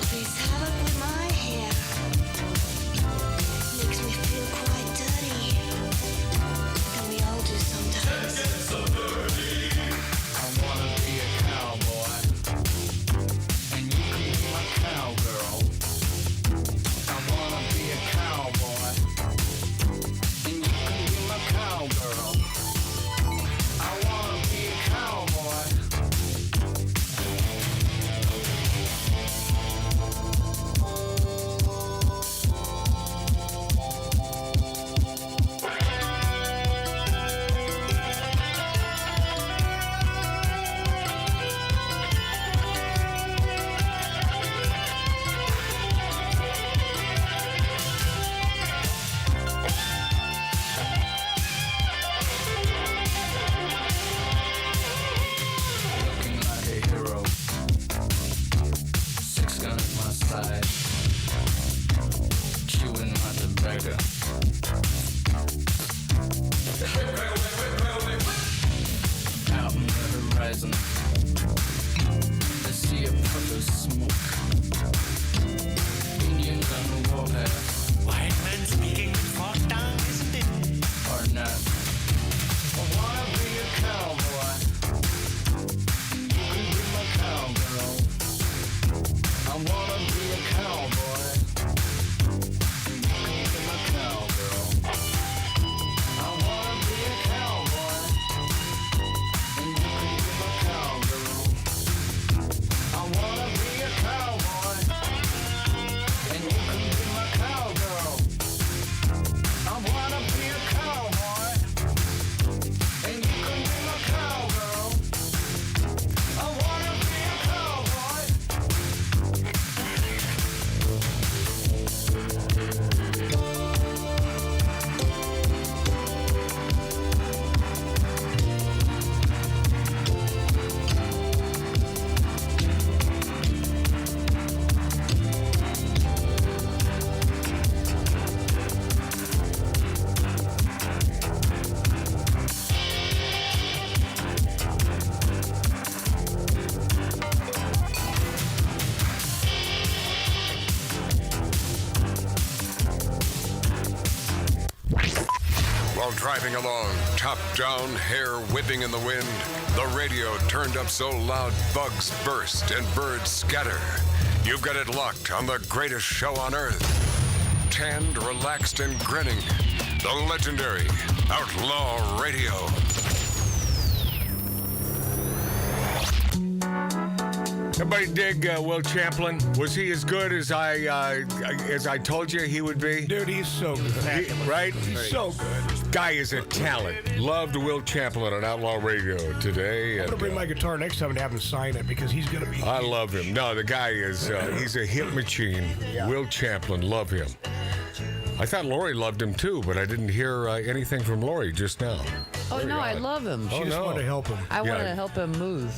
Plays havoc with my hair. Makes me feel quite dirty. And we all do sometimes. I wanna be a cowboy, and you can be my cowgirl. I wanna be a cowboy, and you can be my cowgirl. I wanna be a cowboy. Looking like a hero. 6 gun at my side. Chewing my tobacco. Out in the horizon, I see a puff of smoke. Indians on the warpath. White men speaking with fork tongue, isn't it? Or not. I wanna be a cowboy. You can be my cowgirl. I wanna be a cowboy. You can be my cowgirl. I wanna be a cowboy. And you can be my cowgirl. I wanna be a cowboy. And you can be my cowgirl. I wanna be a cowboy, and you can be my cowgirl. I wanna be a cowboy. While driving along, top down, hair whipping in the wind, the radio turned up so loud bugs burst and birds scatter. You've got it locked on the greatest show on earth. Tanned, relaxed, and grinning. The legendary Outlaw Radio. Everybody dig Will Champlin? Was he as good as I told you he would be? Dude, he's so good. Right? He's so good. Guy is a talent. Loved Will Champlin on Outlaw Radio today. I'm going to bring my guitar next time and have him sign it because he's going to be... I love him. No, the guy is, he's a hit machine. Yeah. Will Champlin, love him. I thought Lori loved him too, but I didn't hear anything from Lori just now. Oh, no, I love him. She just wanted to help him. I want to help him move.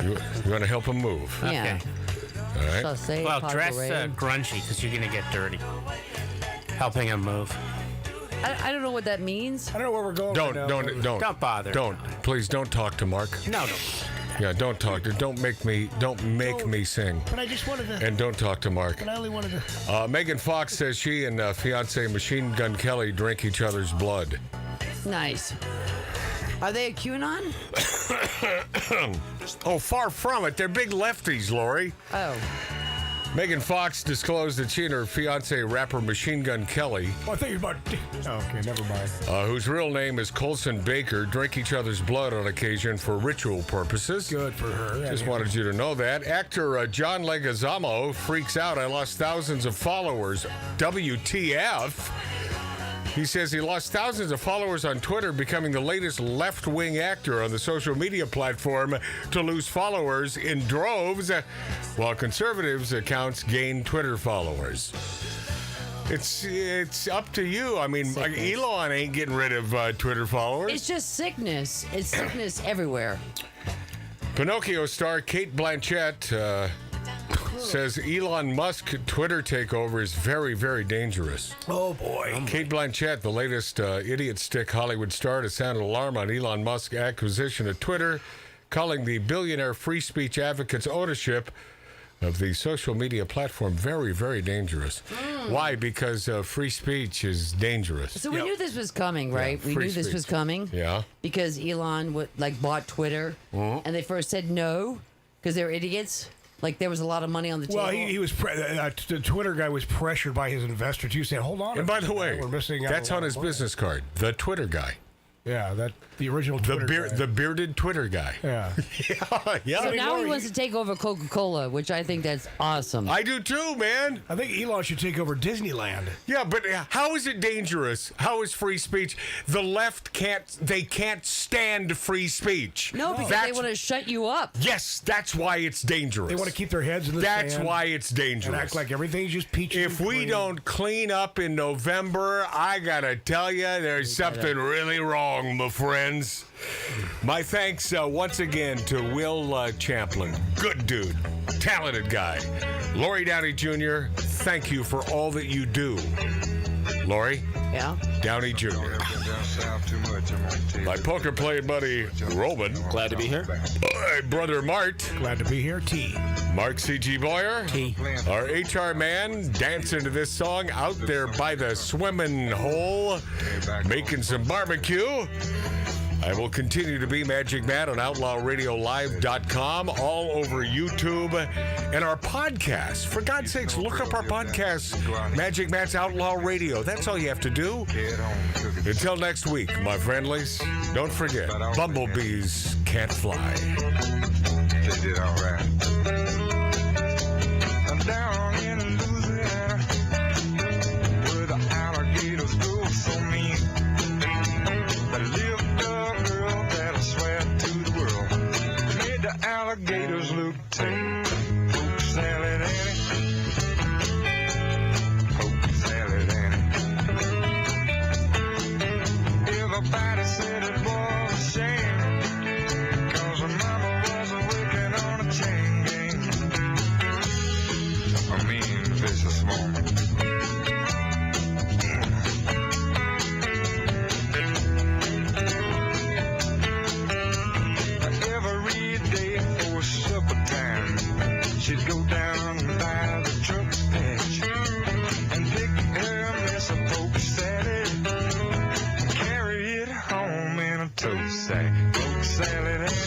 You want to help him move? Yeah. All right. Shall say Well, Papa dress Ray. grungy because you're going to get dirty. Helping him move. I don't know what that means. I don't know where we're going. Don't bother. Please don't talk to Mark. No. Yeah, don't talk to. Don't make me sing. But I just wanted to. And don't talk to Mark. But I only wanted to. Megan Fox says she and fiance Machine Gun Kelly drink each other's blood. Nice. Are they a QAnon? Oh, far from it. They're big lefties, Lori. Oh. Megan Fox disclosed that she and her fiance, rapper Machine Gun Kelly, I think about. Okay, never mind. Whose real name is Colson Baker, drink each other's blood on occasion for ritual purposes. Good for her. Just wanted you to know that. Actor John Leguizamo freaks out. I lost thousands of followers. WTF? He says he lost thousands of followers on Twitter, becoming the latest left-wing actor on the social media platform to lose followers in droves, while conservatives' accounts gain Twitter followers. It's up to you. I mean, Elon ain't getting rid of Twitter followers. It's just sickness. It's sickness everywhere. Pinocchio star Kate Blanchett says Elon Musk Twitter takeover is very, very dangerous. Oh, boy. Kate Blanchett, the latest idiot stick Hollywood star, to sound alarm on Elon Musk's acquisition of Twitter, calling the billionaire free speech advocate's ownership of the social media platform very, very dangerous. Why? Because free speech is dangerous. So we knew this was coming, right? Yeah, we free knew this speech. was coming. Yeah. Because Elon bought Twitter, and they first said no because they're idiots. Like there was a lot of money on the table. Well, he was the Twitter guy was pressured by his investor too, saying, "Hold on." And by the way, we're missing out that's on his business card. The Twitter guy. Yeah, the original Twitter guy. The bearded Twitter guy. Yeah. Yeah. So now he wants to take over Coca-Cola, which I think that's awesome. I do too, man. I think Elon should take over Disneyland. Yeah, but how is it dangerous? How is free speech? The left can't stand free speech. No, because they want to shut you up. Yes, that's why it's dangerous. They want to keep their heads in the That's sand why it's dangerous. and act like everything's just peachy. If we don't clean up in November, I gotta tell you, there's something really wrong, my friends. My thanks once again to Will Champlin. Good dude. Talented guy. Lori Downey Jr., thank you for all that you do. Lori? Yeah? Downey Jr. My poker playing buddy, Roman. Glad to be here. My brother, Mart. Glad to be here, T. Mark C.G. Boyer. T. Our HR man dancing to this song out there by the swimming hole, making some barbecue. I will continue to be Magic Matt on OutlawRadioLive.com, all over YouTube, and our podcast. For God's sakes, look up our podcast, Magic Matt's Outlaw Radio. That's all you have to do. Until next week, my friendlies, don't forget, bumblebees can't fly. They did all right. I'm down in Louisiana, where the alligators go so mean. They lived a girl that I swear to the world made the alligators look tame. Poke salad Annie, poke salad Annie. Everybody said it was a shame, 'cause her mama was working on a chain gang. A mean, vicious woman. Every day for supper time, she'd go down by the truck patch and pick her mess of poke salad and carry it home in a tow sack. Poke salad Annie,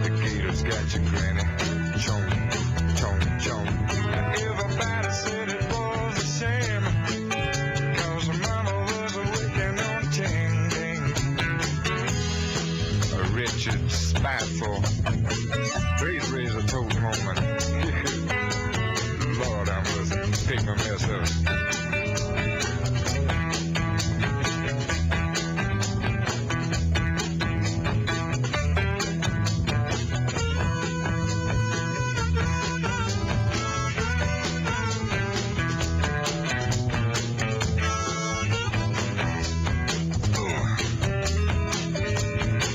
the gators got your granny. Chomp, chomp, chomp. Everybody said it was a shame, 'cause her mama was working on a chain gang. A Richard spiteful, raise a toad woman. Lord, I must take my mess up.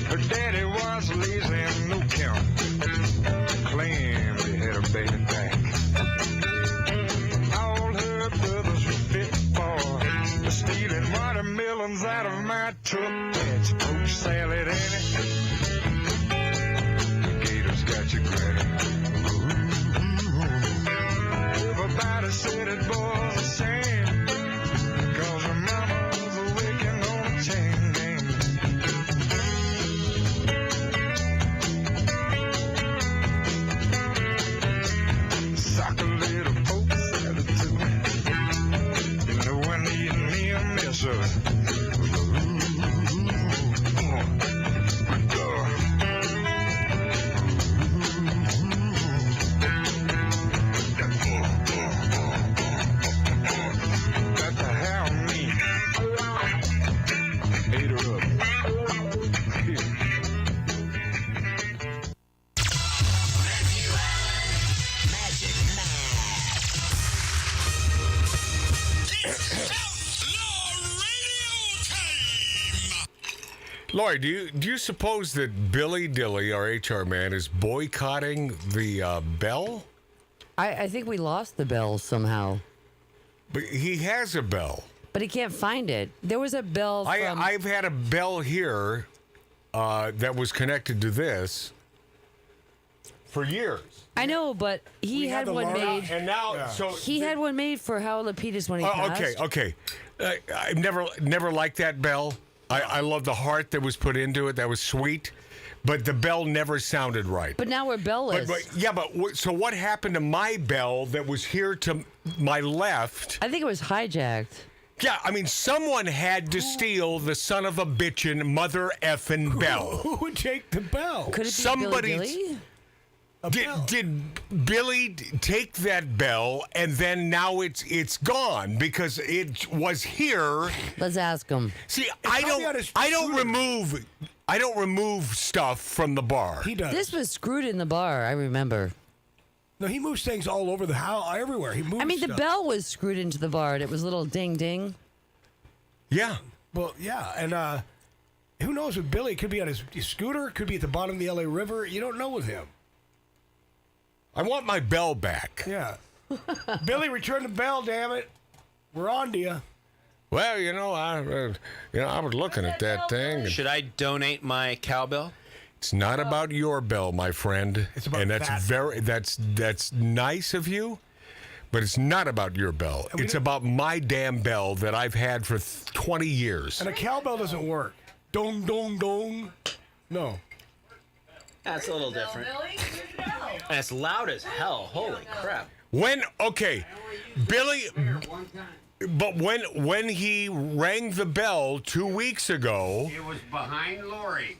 Her daddy was lazy and no count. Claimed he had a baby back. All her brothers were fit for stealing watermelons out of my truck patch. Poke salad Annie, the gators got your granny. Everybody said it was a shame, 'cause her mama was working on a chain gang. Lori, do you suppose that Billy Dilly, our HR man, is boycotting the bell? I think we lost the bell somehow. But he has a bell. But he can't find it. There was a bell from... I've had a bell here that was connected to this for years. I know, but he had one made. And now, he had one made for Howell Lapidus when he passed. Okay. I've never liked that bell. I love the heart that was put into it. That was sweet. But the bell never sounded right. But now we're bellless. So what happened to my bell that was here to my left? I think it was hijacked. Yeah, I mean, someone had to steal the son of a bitchin' mother effing bell. Who would take the bell? Could it be Billy Dilly? Did Billy take that bell and then now it's gone because it was here? Let's ask him. See, I don't remove stuff from the bar. He does. This was screwed in the bar. I remember. No, he moves things all over the house, everywhere. He moves. I mean, the stuff. bell was screwed into the bar. And it was a little ding ding. Yeah. Well, yeah, and who knows with Billy? Could be on his scooter. Could be at the bottom of the LA River. You don't know with him. I want my bell back. Yeah. Billy, return the bell, damn it. We're on to you. Well, I was looking at that thing. Should I donate my cowbell? It's not about your bell, my friend. It's about that's nice of you, but it's not about your bell. It's about my damn bell that I've had for 20 years. And a cowbell doesn't work. Dong, dong, dong. No. That's a little different. And it's loud as hell. Holy crap. Billy, but when he rang the bell 2 weeks ago, It was behind Lori.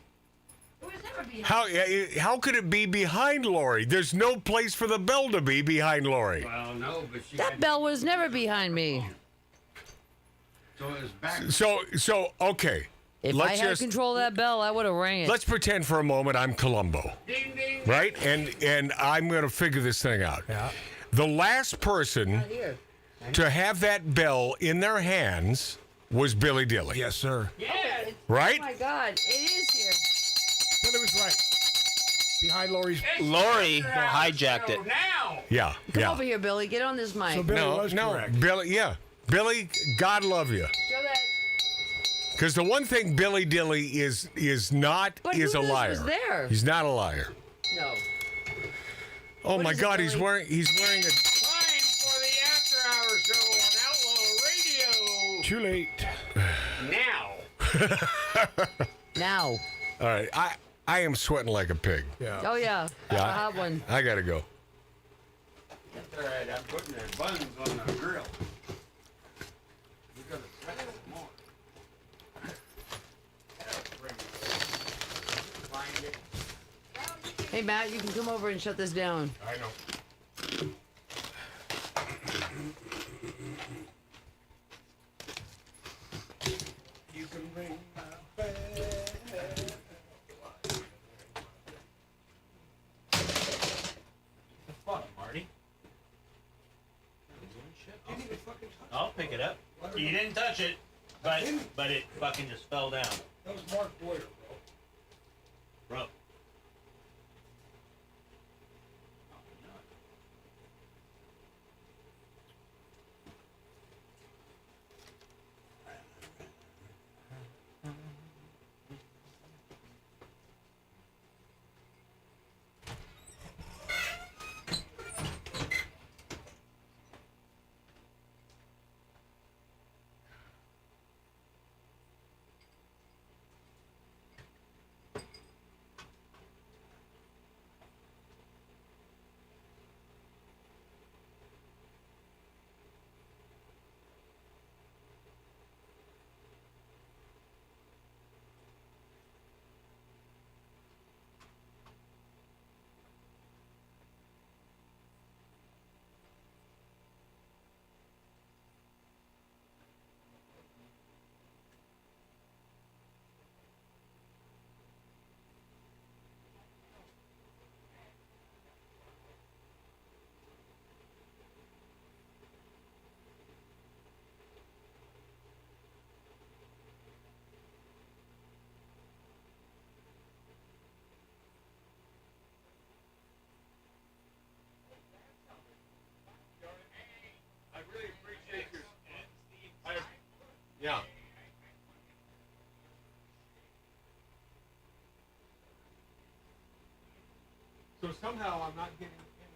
how could it be behind Lori? There's no place for the bell to be behind Lori. Well, no, but she That bell was never behind me. So it was back. So okay. If I had control of that bell, I would have rang it. Let's pretend for a moment I'm Columbo. Ding, ding. Right? And I'm going to figure this thing out. Yeah. The last person to have that bell in their hands was Billy Dilly. Yes, sir. Yeah. Right? Oh my God, it is here. Billy was right. Behind Lori's. Lori hijacked it. Now. Yeah. Come yeah. over here, Billy. Get on this mic. So Billy was correct. Billy, yeah. Billy, God love you. Show that. Because the one thing Billy Dilly is not But is who a knows liar. was there? He's not a liar. No. Oh What my is it, God, Billy? he's wearing a. Time for the After Hour Show on Outlaw Radio. Too late. Now. Now. All right, I am sweating like a pig. Yeah. Oh yeah. Yeah, I'll have one. I gotta go. That's all right. I'm putting the buns on the grill. We gotta sweat some more. Find it. Hey Matt, you can come over and shut this down. I know. You can ring my bell. Fuck, Marty. I'll pick it up. You didn't touch it, but it fucking just fell down. That was Mark Boyer, bro. Bro. Somehow I'm not getting any.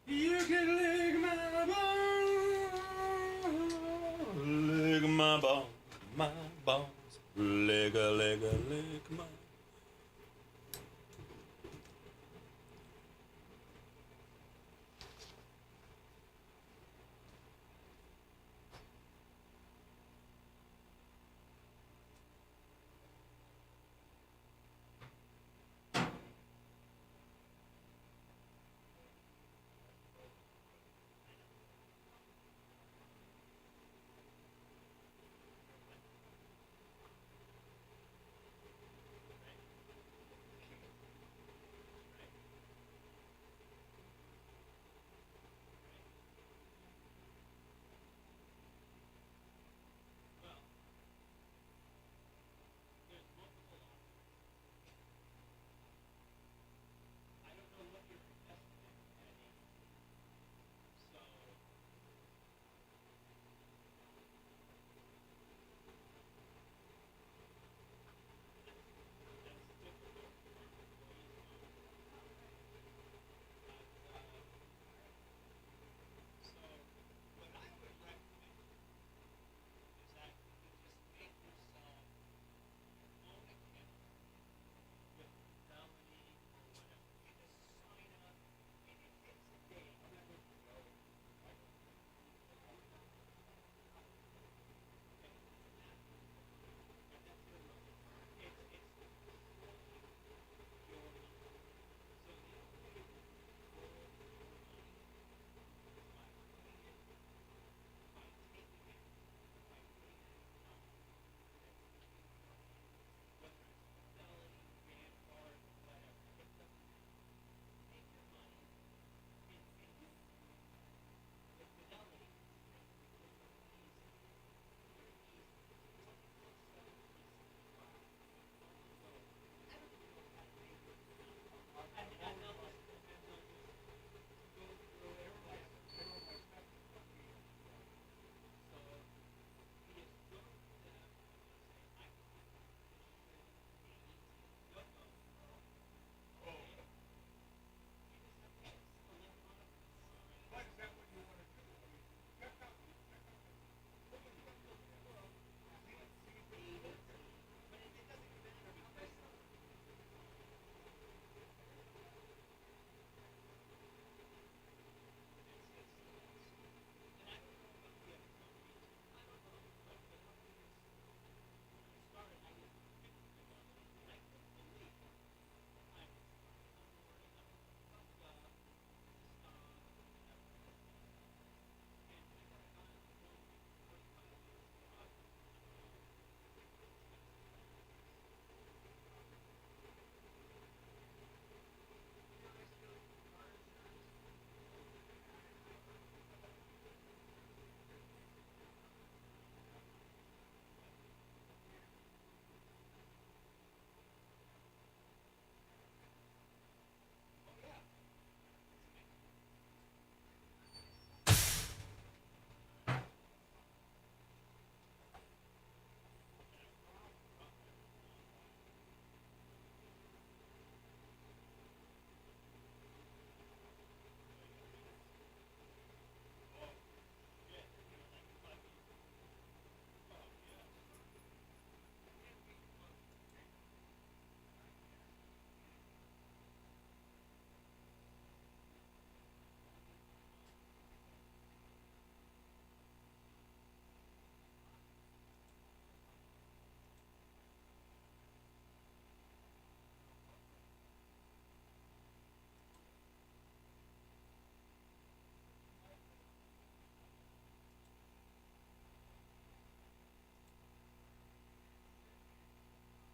You can lick my bones, lick my bones, lick a lick my